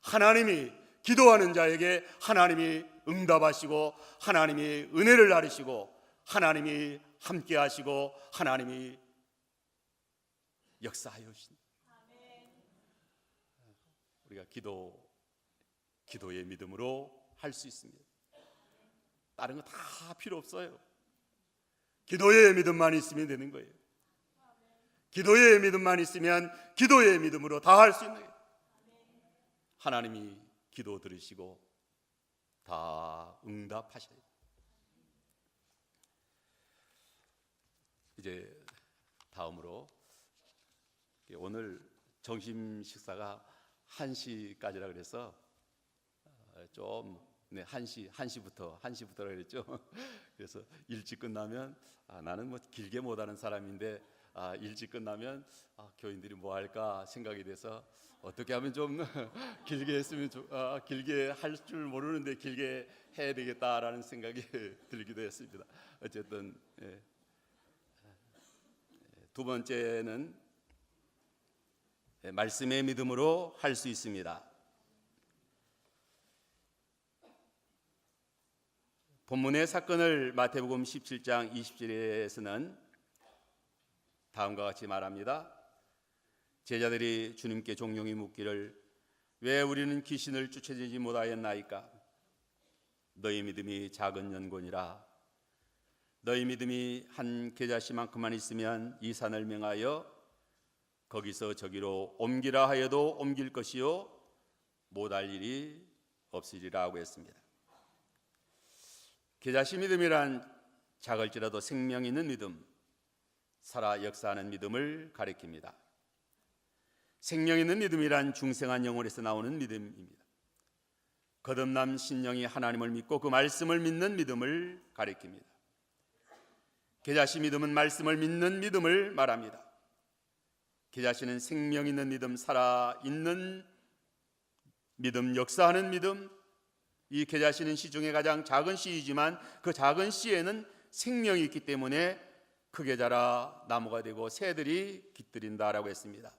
하나님이 기도하는 자에게 하나님이 응답하시고 하나님이 은혜를 나르시고 하나님이 함께 하시고 하나님이 역사하여 오신 우리가 기도의 믿음으로 할 수 있습니다. 다른 거 다 필요 없어요. 기도의 믿음만 있으면 되는 거예요. 기도의 믿음만 있으면 기도의 믿음으로 다 할 수 있는 거예요. 하나님이 기도 들으시고 다 응답하셔요. 이제 다음으로 오늘 점심 식사가 1시까지라 그래서 좀 1시부터 그랬죠. 그래서 일찍 끝나면 나는 뭐 길게 못하는 사람인데 일찍 끝나면 교인들이 뭐 할까 생각이 돼서 어떻게 하면 좀 길게 했으면 길게 할 줄 모르는데 길게 해야 되겠다라는 생각이 들기도 했습니다. 어쨌든 두 번째는 말씀의 믿음으로 할 수 있습니다. 본문의 사건을 마태복음 17장 20절에서는 다음과 같이 말합니다. 제자들이 주님께 종용이 묻기를 왜 우리는 귀신을 쫓아내지 못하였나이까? 너희 믿음이 작은 연곤이라. 너희 믿음이 한 겨자씨만큼만 있으면 이 산을 명하여 거기서 저기로 옮기라 하여도 옮길 것이요 못할 일이 없으리라고 했습니다. 겨자씨 믿음이란 작을지라도 생명 있는 믿음, 살아 역사하는 믿음을 가리킵니다. 생명 있는 믿음이란 중생한 영혼에서 나오는 믿음입니다. 거듭난 신령이 하나님을 믿고 그 말씀을 믿는 믿음을 가리킵니다. 겨자씨 믿음은 말씀을 믿는 믿음을 말합니다. 겨자씨는 생명 있는 믿음, 살아 있는 믿음, 역사하는 믿음. 이 겨자씨는 씨 중에 가장 작은 씨이지만 그 작은 씨에는 생명이 있기 때문에 크게 자라 나무가 되고 새들이 깃들인다라고 했습니다.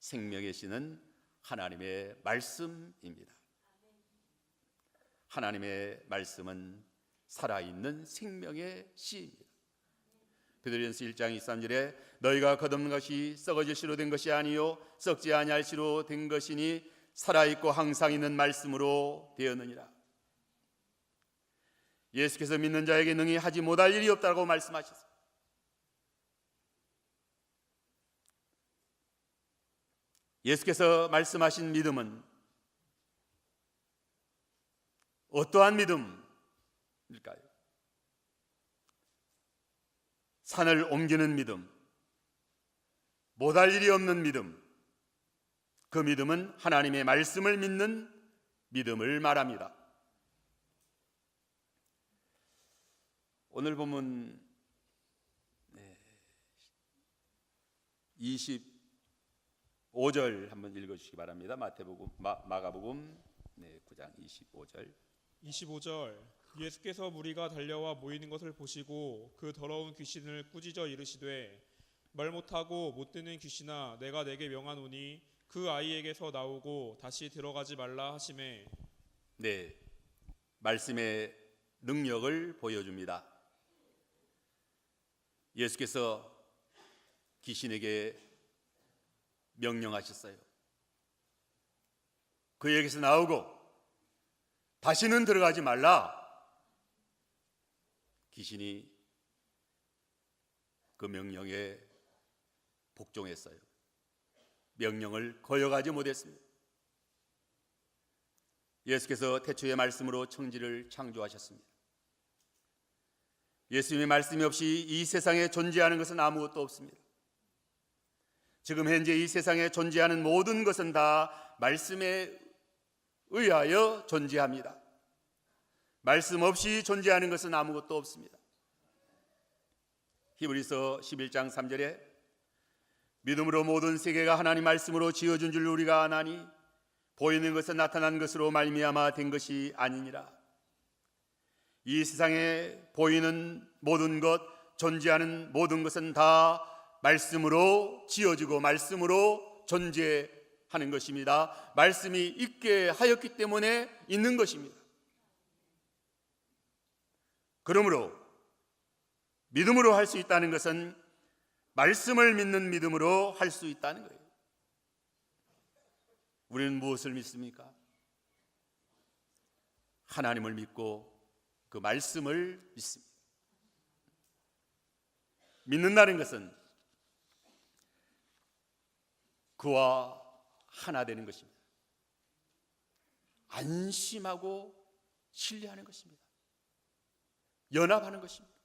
생명의 씨는 하나님의 말씀입니다. 하나님의 말씀은 살아있는 생명의 씨입니다. 베드로전서 1장 23절에 너희가 거듭난 것이 썩어질 씨로 된 것이 아니요 썩지 아니할 씨로 된 것이니 살아있고 항상 있는 말씀으로 되었느니라. 예수께서 믿는 자에게 능히 하지 못할 일이 없다고 말씀하셨습니다. 예수께서 말씀하신 믿음은 어떠한 믿음일까요? 산을 옮기는 믿음, 못할 일이 없는 믿음, 그 믿음은 하나님의 말씀을 믿는 믿음을 말합니다. 오늘 본문 25절 한번 읽어주시기 바랍니다. 마가복음 9장 25절. 25절 예수께서 무리가 달려와 모이는 것을 보시고 그 더러운 귀신을 꾸짖어 이르시되 말 못하고 못 듣는 귀신아 내가 내게 명하노니 그 아이에게서 나오고 다시 들어가지 말라 하시매. 네, 말씀의 능력을 보여줍니다. 예수께서 귀신에게 명령하셨어요. 그에게서 나오고 다시는 들어가지 말라. 귀신이 그 명령에 복종했어요. 명령을 거역하지 못했습니다. 예수께서 태초의 말씀으로 천지를 창조하셨습니다. 예수님의 말씀이 없이 이 세상에 존재하는 것은 아무것도 없습니다. 지금 현재 이 세상에 존재하는 모든 것은 다 말씀에 의하여 존재합니다. 말씀 없이 존재하는 것은 아무것도 없습니다. 히브리서 11장 3절에 믿음으로 모든 세계가 하나님 말씀으로 지어준 줄 우리가 아나니 보이는 것은 나타난 것으로 말미암아 된 것이 아니니라. 이 세상에 보이는 모든 것, 존재하는 모든 것은 다 말씀으로 지어지고 말씀으로 존재하는 것입니다. 말씀이 있게 하였기 때문에 있는 것입니다. 그러므로 믿음으로 할 수 있다는 것은 말씀을 믿는 믿음으로 할 수 있다는 거예요. 우리는 무엇을 믿습니까? 하나님을 믿고 그 말씀을 믿습니다. 믿는다는 것은 그와 하나 되는 것입니다. 안심하고 신뢰하는 것입니다. 연합하는 것입니다.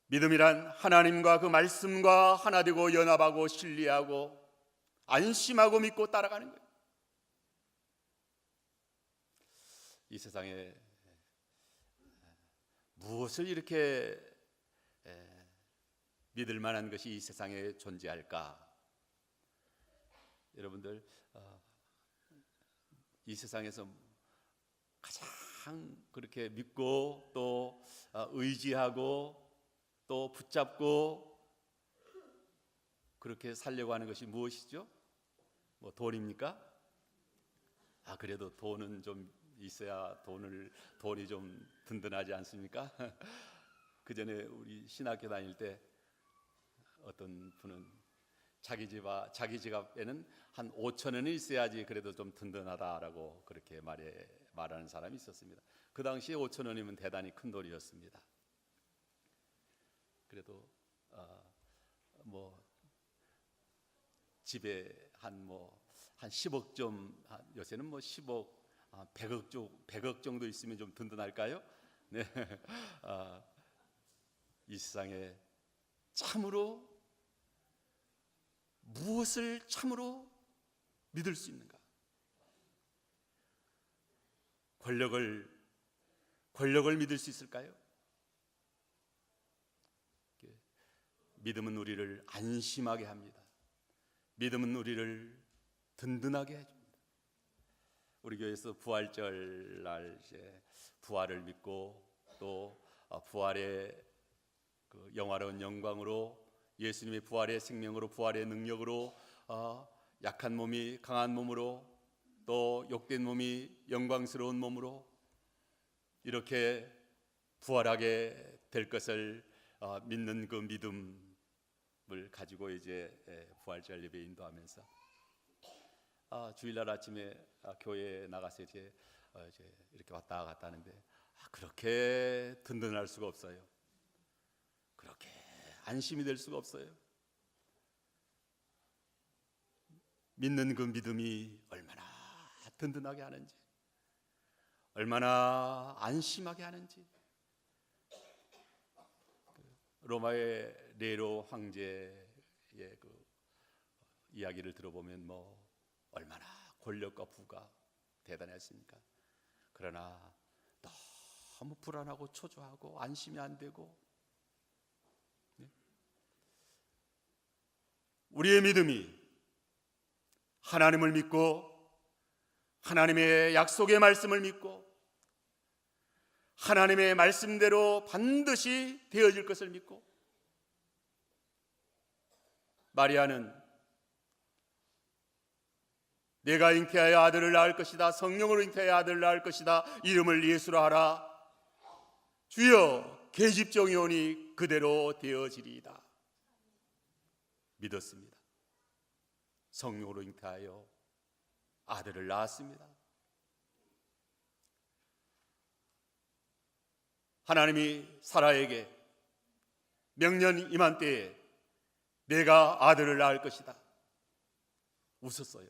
믿음이란 하나님과 그 말씀과 하나 되고 연합하고 신뢰하고 안심하고 믿고 따라가는 거예요. 이 세상에 무엇을 이렇게 믿을 만한 것이 이 세상에 존재할까? 여러분들, 이 세상에서 가장 그렇게 믿고 또 의지하고 또 붙잡고 그렇게 살려고 하는 것이 무엇이죠? 뭐 돈입니까? 그래도 돈은 좀 있어야 돈이 좀 든든하지 않습니까? 그 전에 우리 신학교 다닐 때 어떤 분은 자기 지갑에는 한 5천 원이 있어야지 그래도 좀 든든하다라고 그렇게 말하는 사람이 있었습니다. 그 당시에 5천 원이면 대단히 큰 돈이었습니다. 그래도 뭐 집에 한 10억 좀, 요새는 뭐 10억, 100억 정도 있으면 좀 든든할까요? 네. 이 세상에 참으로 무엇을 참으로 믿을 수 있는가? 권력을 믿을 수 있을까요? 믿음은 우리를 안심하게 합니다. 믿음은 우리를 든든하게 해줍니다. 우리 교회에서 부활절 날 이제 부활을 믿고 또 부활의 그 영화로운 영광으로 예수님의 부활의 생명으로 부활의 능력으로 약한 몸이 강한 몸으로 또 욕된 몸이 영광스러운 몸으로 이렇게 부활하게 될 것을 믿는 그 믿음을 가지고 이제 부활절 예배 인도하면서 주일날 아침에 교회에 나가서 이제 이렇게 왔다 갔다 하는데 그렇게 든든할 수가 없어요. 그렇게 안심이 될 수가 없어요. 믿는 그 믿음이 얼마나 든든하게 하는지, 얼마나 안심하게 하는지. 로마의 네로 황제의 그 이야기를 들어보면 뭐 얼마나 권력과 부가 대단했습니까? 그러나 너무 불안하고 초조하고 안심이 안 되고, 우리의 믿음이 하나님을 믿고 하나님의 약속의 말씀을 믿고 하나님의 말씀대로 반드시 되어질 것을 믿고, 마리아는 내가 잉태하여 아들을 낳을 것이다, 성령으로 잉태하여 아들을 낳을 것이다, 이름을 예수로 하라, 주여 계집종이 오니 그대로 되어지리이다 믿었습니다. 성령으로 잉태하여 아들을 낳았습니다. 하나님이 사라에게 명년 이맘때에 내가 아들을 낳을 것이다 웃었어요.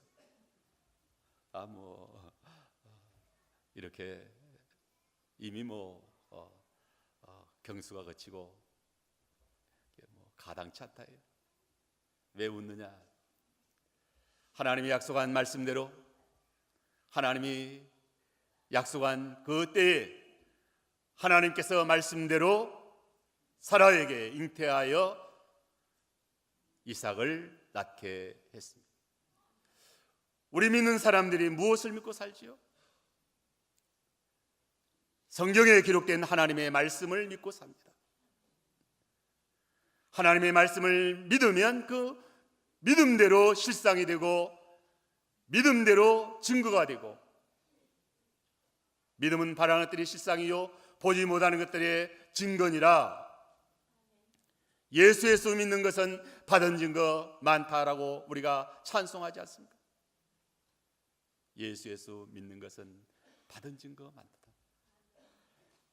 이렇게 이미 경수가 거치고 가당치 않다. 왜 웃느냐? 하나님이 약속한 말씀대로, 하나님이 약속한 그 때에 하나님께서 말씀대로 사라에게 잉태하여 이삭을 낳게 했습니다. 우리 믿는 사람들이 무엇을 믿고 살지요? 성경에 기록된 하나님의 말씀을 믿고 삽니다. 하나님의 말씀을 믿으면 그 믿음대로 실상이 되고 믿음대로 증거가 되고, 믿음은 바라는 것들이 실상이요 보지 못하는 것들의 증거니라. 예수 믿는 것은 받은 증거 많다라고 우리가 찬송하지 않습니까? 예수 믿는 것은 받은 증거 많다.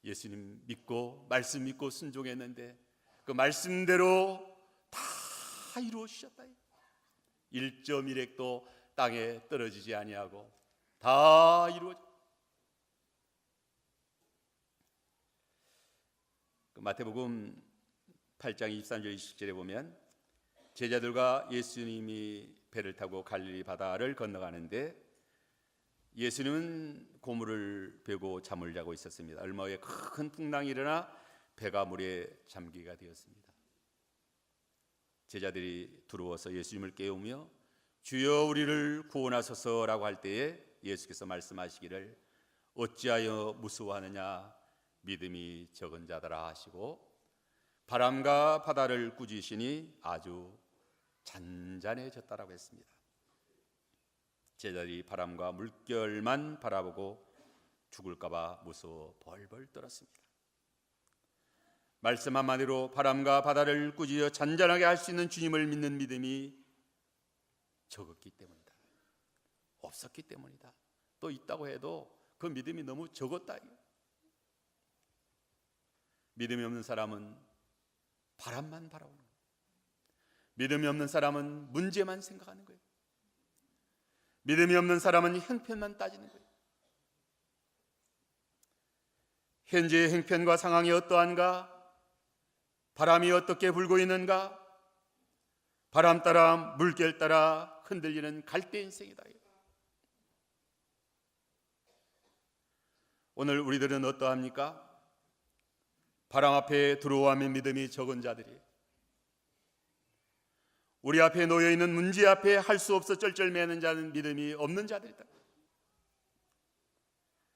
예수님 믿고 말씀 믿고 순종했는데 그 말씀대로 다 이루어주셨다. 1.1획도 땅에 떨어지지 아니하고 다 이루어져. 마태복음 8장 23절 20절에 보면 제자들과 예수님이 배를 타고 갈릴리 바다를 건너가는데 예수님은 고물을 베고 잠을 자고 있었습니다. 얼마 후에 큰 풍랑이 일어나 배가 물에 잠기게 되었습니다. 제자들이 두려워서 예수님을 깨우며 주여 우리를 구원하소서라고 할 때에 예수께서 말씀하시기를 어찌하여 무서워하느냐, 믿음이 적은 자들아 하시고 바람과 바다를 꾸짖으시니 아주 잔잔해졌다라고 했습니다. 제자들이 바람과 물결만 바라보고 죽을까 봐 무서워 벌벌 떨었습니다. 말씀 한마디로 바람과 바다를 꾸짖어 잔잔하게 할 수 있는 주님을 믿는 믿음이 적었기 때문이다. 없었기 때문이다. 또 있다고 해도 그 믿음이 너무 적었다. 믿음이 없는 사람은 바람만 바라보는 거예요. 믿음이 없는 사람은 문제만 생각하는 거예요. 믿음이 없는 사람은 형편만 따지는 거예요. 현재의 형편과 상황이 어떠한가? 바람이 어떻게 불고 있는가? 바람 따라 물결 따라 흔들리는 갈대 인생이다. 오늘 우리들은 어떠합니까? 바람 앞에 두려워하며 믿음이 적은 자들이, 우리 앞에 놓여있는 문제 앞에 할 수 없어 쩔쩔매는 자는 믿음이 없는 자들이다.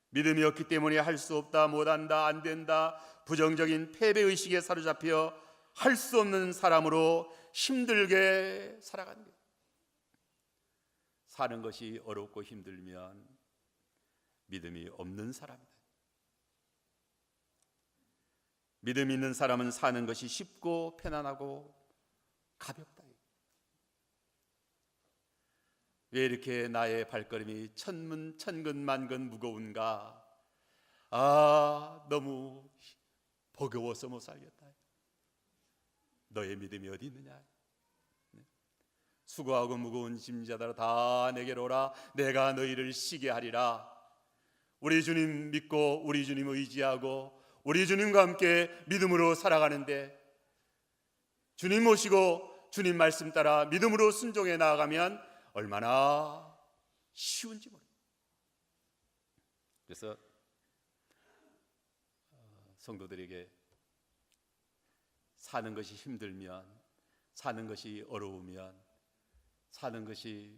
믿음이 없기 때문에 할 수 없다, 못한다, 안 된다, 부정적인 패배의식에 사로잡혀 할 수 없는 사람으로 힘들게 살아가는 거예요. 사는 것이 어렵고 힘들면 믿음이 없는 사람이다. 믿음 있는 사람은 사는 것이 쉽고 편안하고 가볍다. 왜 이렇게 나의 발걸음이 천근만근 무거운가? 너무 버거워서 못 살겠다. 너의 믿음이 어디 있느냐? 수고하고 무거운 짐자들아 다 내게로 오라. 내가 너희를 쉬게 하리라. 우리 주님 믿고 우리 주님 의지하고 우리 주님과 함께 믿음으로 살아가는데, 주님 모시고 주님 말씀 따라 믿음으로 순종해 나아가면 얼마나 쉬운지 모릅니다. 그래서 성도들에게 사는 것이 힘들면, 사는 것이 어려우면, 사는 것이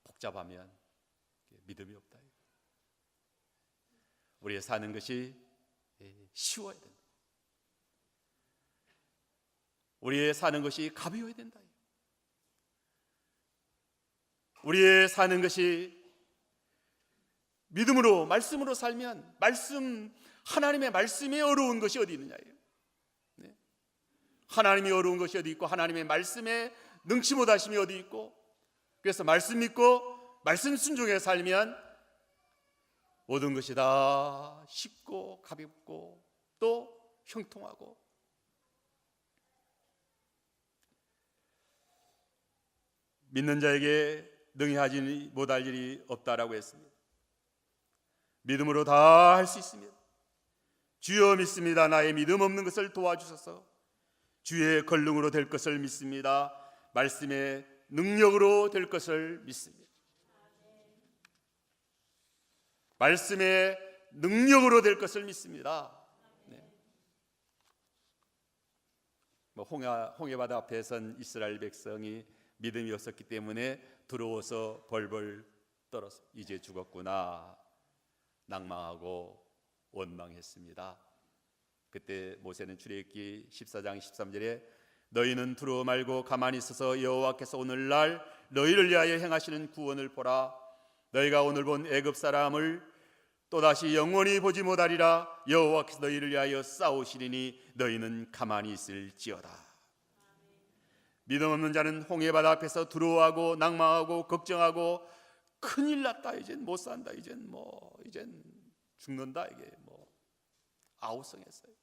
복잡하면 믿음이 없다. 우리의 사는 것이 쉬워야 된다. 우리의 사는 것이 가벼워야 된다. 우리의 사는 것이 믿음으로 말씀으로 살면, 하나님의 말씀이 어려운 것이 어디 있느냐예요. 하나님이 어려운 것이 어디 있고 하나님의 말씀에 능치 못하심이 어디 있고, 그래서 말씀 믿고 말씀 순종해 살면 모든 것이 다 쉽고 가볍고 또 형통하고, 믿는 자에게 능히 하지 못할 일이 없다라고 했습니다. 믿음으로 다 할 수 있습니다. 주여 믿습니다. 나의 믿음 없는 것을 도와주소서. 주의 권능으로 될 것을 믿습니다. 말씀의 능력으로 될 것을 믿습니다. 말씀의 능력으로 될 것을 믿습니다. 홍해바다 앞에 선 이스라엘 백성이 믿음이 없었기 때문에 두려워서 벌벌 떨어서 이제 죽었구나. 낭망하고 원망했습니다. 그때 모세는 출애굽기 14장 13절에 너희는 두려워 말고 가만히 있어서 여호와께서 오늘날 너희를 위하여 행하시는 구원을 보라. 너희가 오늘 본 애굽 사람을 또다시 영원히 보지 못하리라. 여호와께서 너희를 위하여 싸우시리니 너희는 가만히 있을지어다. 믿음 없는 자는 홍해바다 앞에서 두려워하고 낭망하고 걱정하고 큰일 났다, 이젠 못 산다, 이젠 죽는다, 이게 아우성했어요.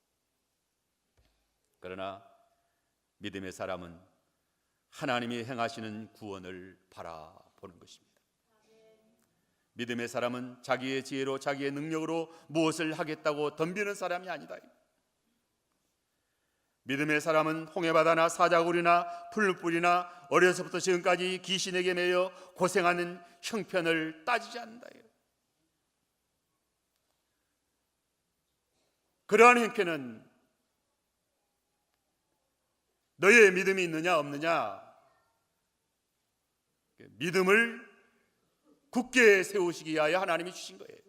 그러나 믿음의 사람은 하나님이 행하시는 구원을 바라보는 것입니다. 믿음의 사람은 자기의 지혜로 자기의 능력으로 무엇을 하겠다고 덤비는 사람이 아니다. 믿음의 사람은 홍해바다나 사자굴이나 풀뿌리나 어려서부터 지금까지 귀신에게 매여 고생하는 형편을 따지지 않는다. 그러한 형편은 너의 믿음이 있느냐 없느냐, 믿음을 굳게 세우시기 위하여 하나님이 주신 거예요.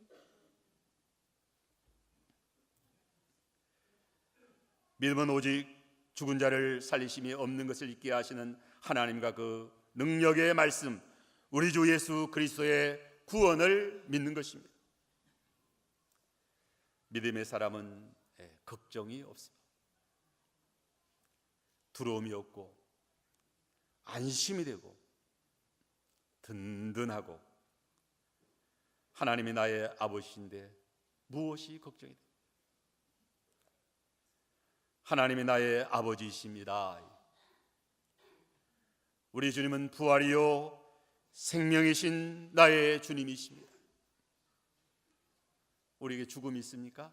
믿음은 오직 죽은 자를 살리심이 없는 것을 잊게 하시는 하나님과 그 능력의 말씀, 우리 주 예수 그리스도의 구원을 믿는 것입니다. 믿음의 사람은 걱정이 없습니다. 두려움이 없고 안심이 되고 든든하고 하나님이 나의 아버지인데 무엇이 걱정이 됩니까? 하나님이 나의 아버지이십니다. 우리 주님은 부활이요 생명이신 나의 주님이십니다. 우리에게 죽음이 있습니까?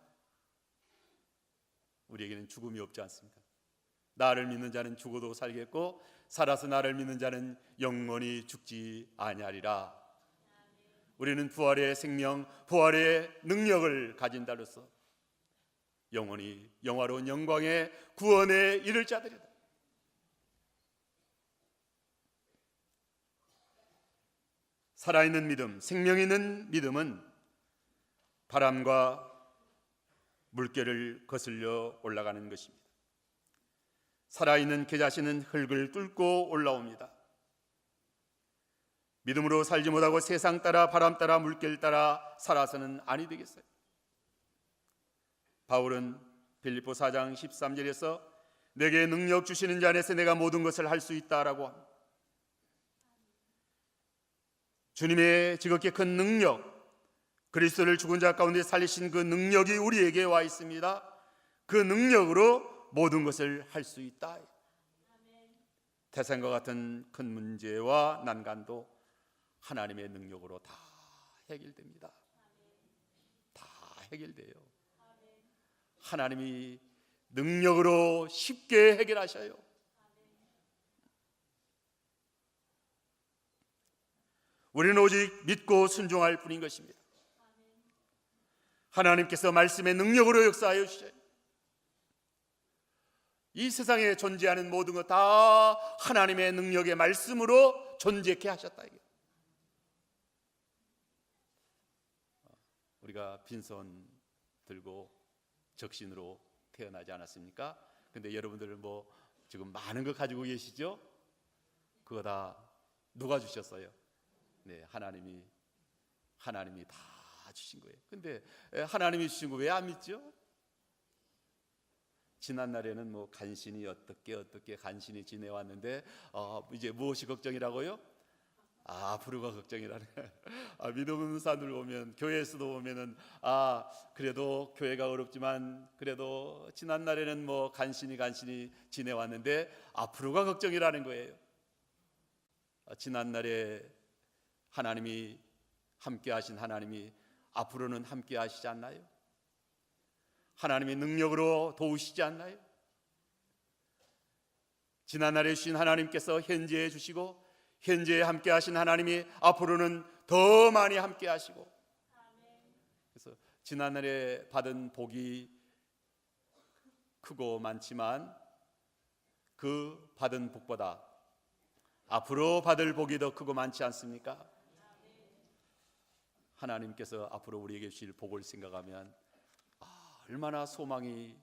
우리에게는 죽음이 없지 않습니까? 나를 믿는 자는 죽어도 살겠고 살아서 나를 믿는 자는 영원히 죽지 아니하리라. 우리는 부활의 생명, 부활의 능력을 가진 자로서 영원히 영화로운 영광의 구원에 이를 자들이다. 살아있는 믿음, 생명 있는 믿음은 바람과 물결을 거슬려 올라가는 것입니다. 살아있는 그 자신은 흙을 뚫고 올라옵니다. 믿음으로 살지 못하고 세상 따라 바람 따라 물결 따라 살아서는 아니 되겠어요. 바울은 빌립보 4장 13절에서 내게 능력 주시는 자 안에서 내가 모든 것을 할 수 있다라고 합니다. 주님의 지극히 큰 능력, 그리스도를 죽은 자 가운데 살리신 그 능력이 우리에게 와 있습니다. 그 능력으로 모든 것을 할 수 있다. 태산과 같은 큰 문제와 난간도 하나님의 능력으로 다 해결됩니다. 다 해결돼요. 하나님이 능력으로 쉽게 해결하셔요. 우리는 오직 믿고 순종할 뿐인 것입니다. 하나님께서 말씀의 능력으로 역사하여 주셔요. 이 세상에 존재하는 모든 것 다 하나님의 능력의 말씀으로 존재케 하셨다. 이게. 우리가 빈손 들고 적신으로 태어나지 않았습니까? 근데 여러분들 지금 많은 거 가지고 계시죠? 그거 다 누가 주셨어요? 네, 하나님이 다 주신 거예요. 근데 하나님이 주신 거 왜 안 믿죠? 지난 날에는 간신히 어떻게 간신히 지내왔는데 이제 무엇이 걱정이라고요? 앞으로가 걱정이라네. 믿음 없는 사람들 보면, 교회에서도 보면은 그래도 교회가 어렵지만 그래도 지난 날에는 간신히 지내왔는데 앞으로가 걱정이라는 거예요. 지난 날에 하나님이 함께 하신 하나님이 앞으로는 함께 하시지 않나요? 하나님의 능력으로 도우시지 않나요? 지난날에 주신 하나님께서 현재에 주시고 현재에 함께 하신 하나님이 앞으로는 더 많이 함께 하시고, 그래서 지난날에 받은 복이 크고 많지만 그 받은 복보다 앞으로 받을 복이 더 크고 많지 않습니까? 하나님께서 앞으로 우리에게 주실 복을 생각하면 얼마나 소망이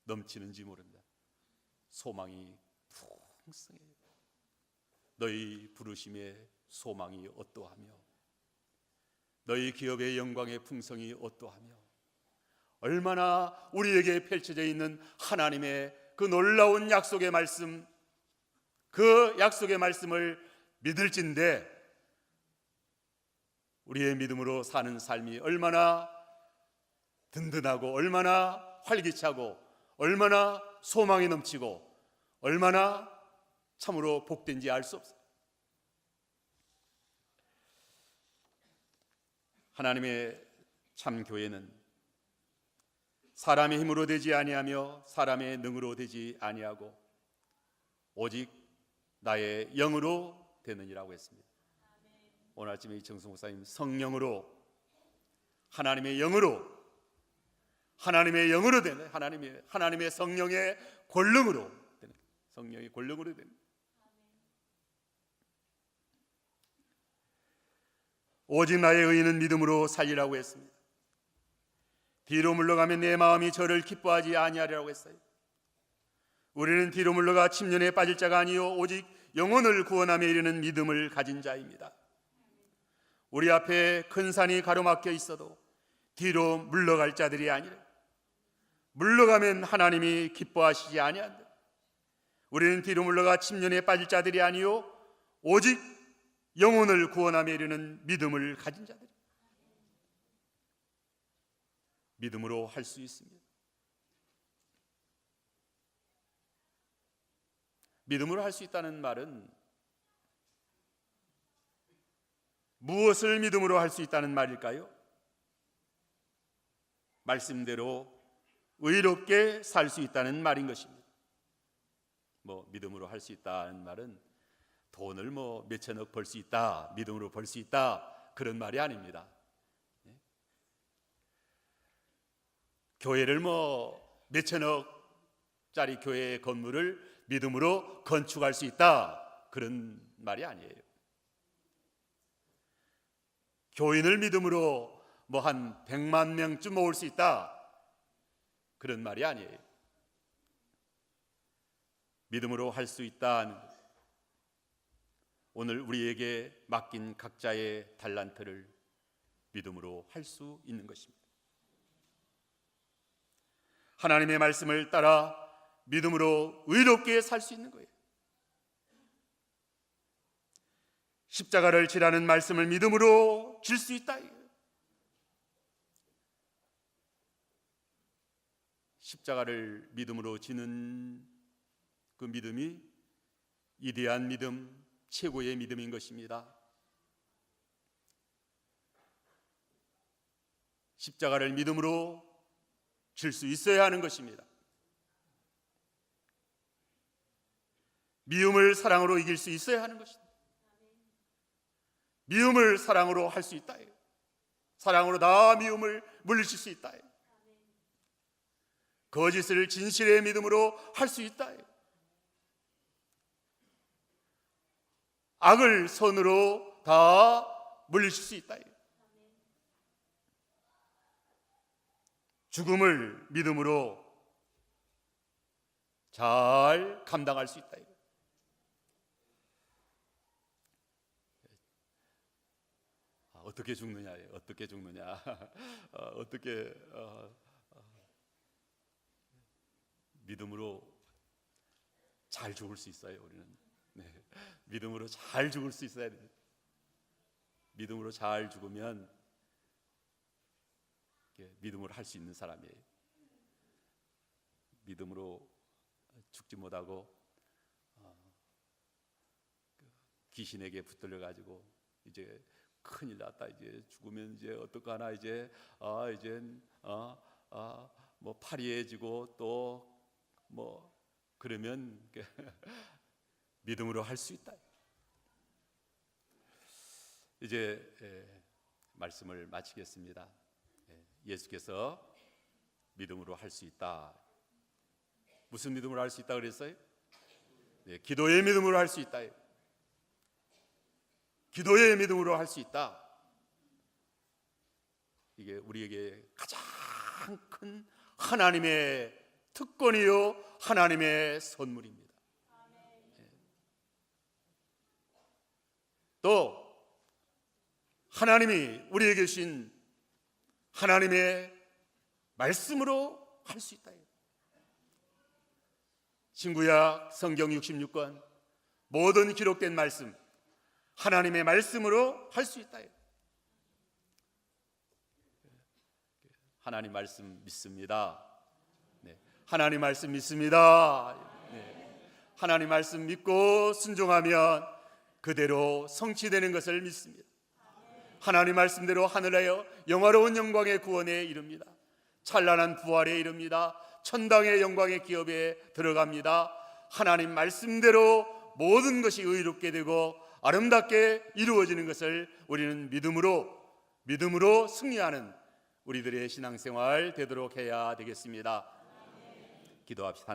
넘치는지 모른다. 소망이 풍성해. 너희 부르심의 소망이 어떠하며 너희 기업의 영광의 풍성이 어떠하며 얼마나 우리에게 펼쳐져 있는 하나님의 그 놀라운 약속의 말씀, 그 약속의 말씀을 믿을진데 우리의 믿음으로 사는 삶이 얼마나 든든하고 얼마나 활기차고 얼마나 소망이 넘치고 얼마나 참으로 복된지 알 수 없어요. 하나님의 참 교회는 사람의 힘으로 되지 아니하며 사람의 능으로 되지 아니하고 오직 나의 영으로 되느니라고 했습니다. 오늘 아침에 이청수 목사님 성령으로 하나님의 영으로 되는 하나님의 성령의 권능으로 되는 성령의 권능으로 되는 오직 나의 의인은 믿음으로 살리라고 했습니다. 뒤로 물러가면 내 마음이 저를 기뻐하지 아니하리라고 했어요. 우리는 뒤로 물러가 침륜에 빠질 자가 아니요 오직 영혼을 구원함에 이르는 믿음을 가진 자입니다. 우리 앞에 큰 산이 가로막혀 있어도 뒤로 물러갈 자들이 아니라 물러가면 하나님이 기뻐하시지 아니한다. 우리는 뒤로 물러가 침륜에 빠질 자들이 아니요 오직 영혼을 구원함에 이르는 믿음을 가진 자들. 믿음으로 할 수 있습니다. 믿음으로 할 수 있다는 말은 무엇을 믿음으로 할 수 있다는 말일까요? 말씀대로 의롭게 살 수 있다는 말인 것입니다. 믿음으로 할 수 있다는 말은 돈을 몇천억 벌 수 있다, 믿음으로 벌 수 있다, 그런 말이 아닙니다. 교회를 몇천억짜리 교회 건물을 믿음으로 건축할 수 있다, 그런 말이 아니에요. 교인을 믿음으로 한 100만 명쯤 모을 수 있다, 그런 말이 아니에요. 믿음으로 할 수 있다는 것. 오늘 우리에게 맡긴 각자의 달란트를 믿음으로 할 수 있는 것입니다. 하나님의 말씀을 따라 믿음으로 의롭게 살 수 있는 거예요. 십자가를 지라는 말씀을 믿음으로 질 수 있다. 십자가를 믿음으로 지는 그 믿음이 위대한 믿음, 최고의 믿음인 것입니다. 십자가를 믿음으로 질 수 있어야 하는 것입니다. 미움을 사랑으로 이길 수 있어야 하는 것입니다. 미움을 사랑으로 할 수 있다. 사랑으로 다 미움을 물리칠 수 있다. 거짓을 진실의 믿음으로 할 수 있다. 악을 선으로 다 물리칠 수 있다. 죽음을 믿음으로 잘 감당할 수 있다. 어떻게 죽느냐? 어떻게 죽느냐? 어떻게 믿음으로 잘 죽을 수 있어요? 우리는 믿음으로 잘 죽을 수 있어야 됩니다. 믿음으로 잘 죽으면 믿음으로 할 수 있는 사람이에요. 믿음으로 죽지 못하고 귀신에게 붙들려 가지고 이제 큰일 났다, 이제 죽으면 이제 어떡하나, 이제 파리해지고 또 그러면 믿음으로 할 수 있다. 이제 말씀을 마치겠습니다. 예수께서 믿음으로 할 수 있다. 무슨 믿음으로 할 수 있다 그랬어요? 기도의 믿음으로 할 수 있다. 기도의 믿음으로 할 수 있다. 이게 우리에게 가장 큰 하나님의 특권이요 하나님의 선물입니다. 또 하나님이 우리에게 주신 하나님의 말씀으로 할 수 있다. 신구약 성경 66권 모든 기록된 말씀 하나님의 말씀으로 할 수 있다. 하나님 말씀 믿습니다. 네. 하나님 말씀 믿습니다. 네. 하나님 말씀 믿고 순종하면 그대로 성취되는 것을 믿습니다. 하나님 말씀대로 하늘에요 영화로운 영광의 구원에 이릅니다. 찬란한 부활에 이릅니다. 천당의 영광의 기업에 들어갑니다. 하나님 말씀대로 모든 것이 의롭게 되고 아름답게 이루어지는 것을 우리는 믿음으로 승리하는 우리들의 신앙생활 되도록 해야 되겠습니다. 기도합시다.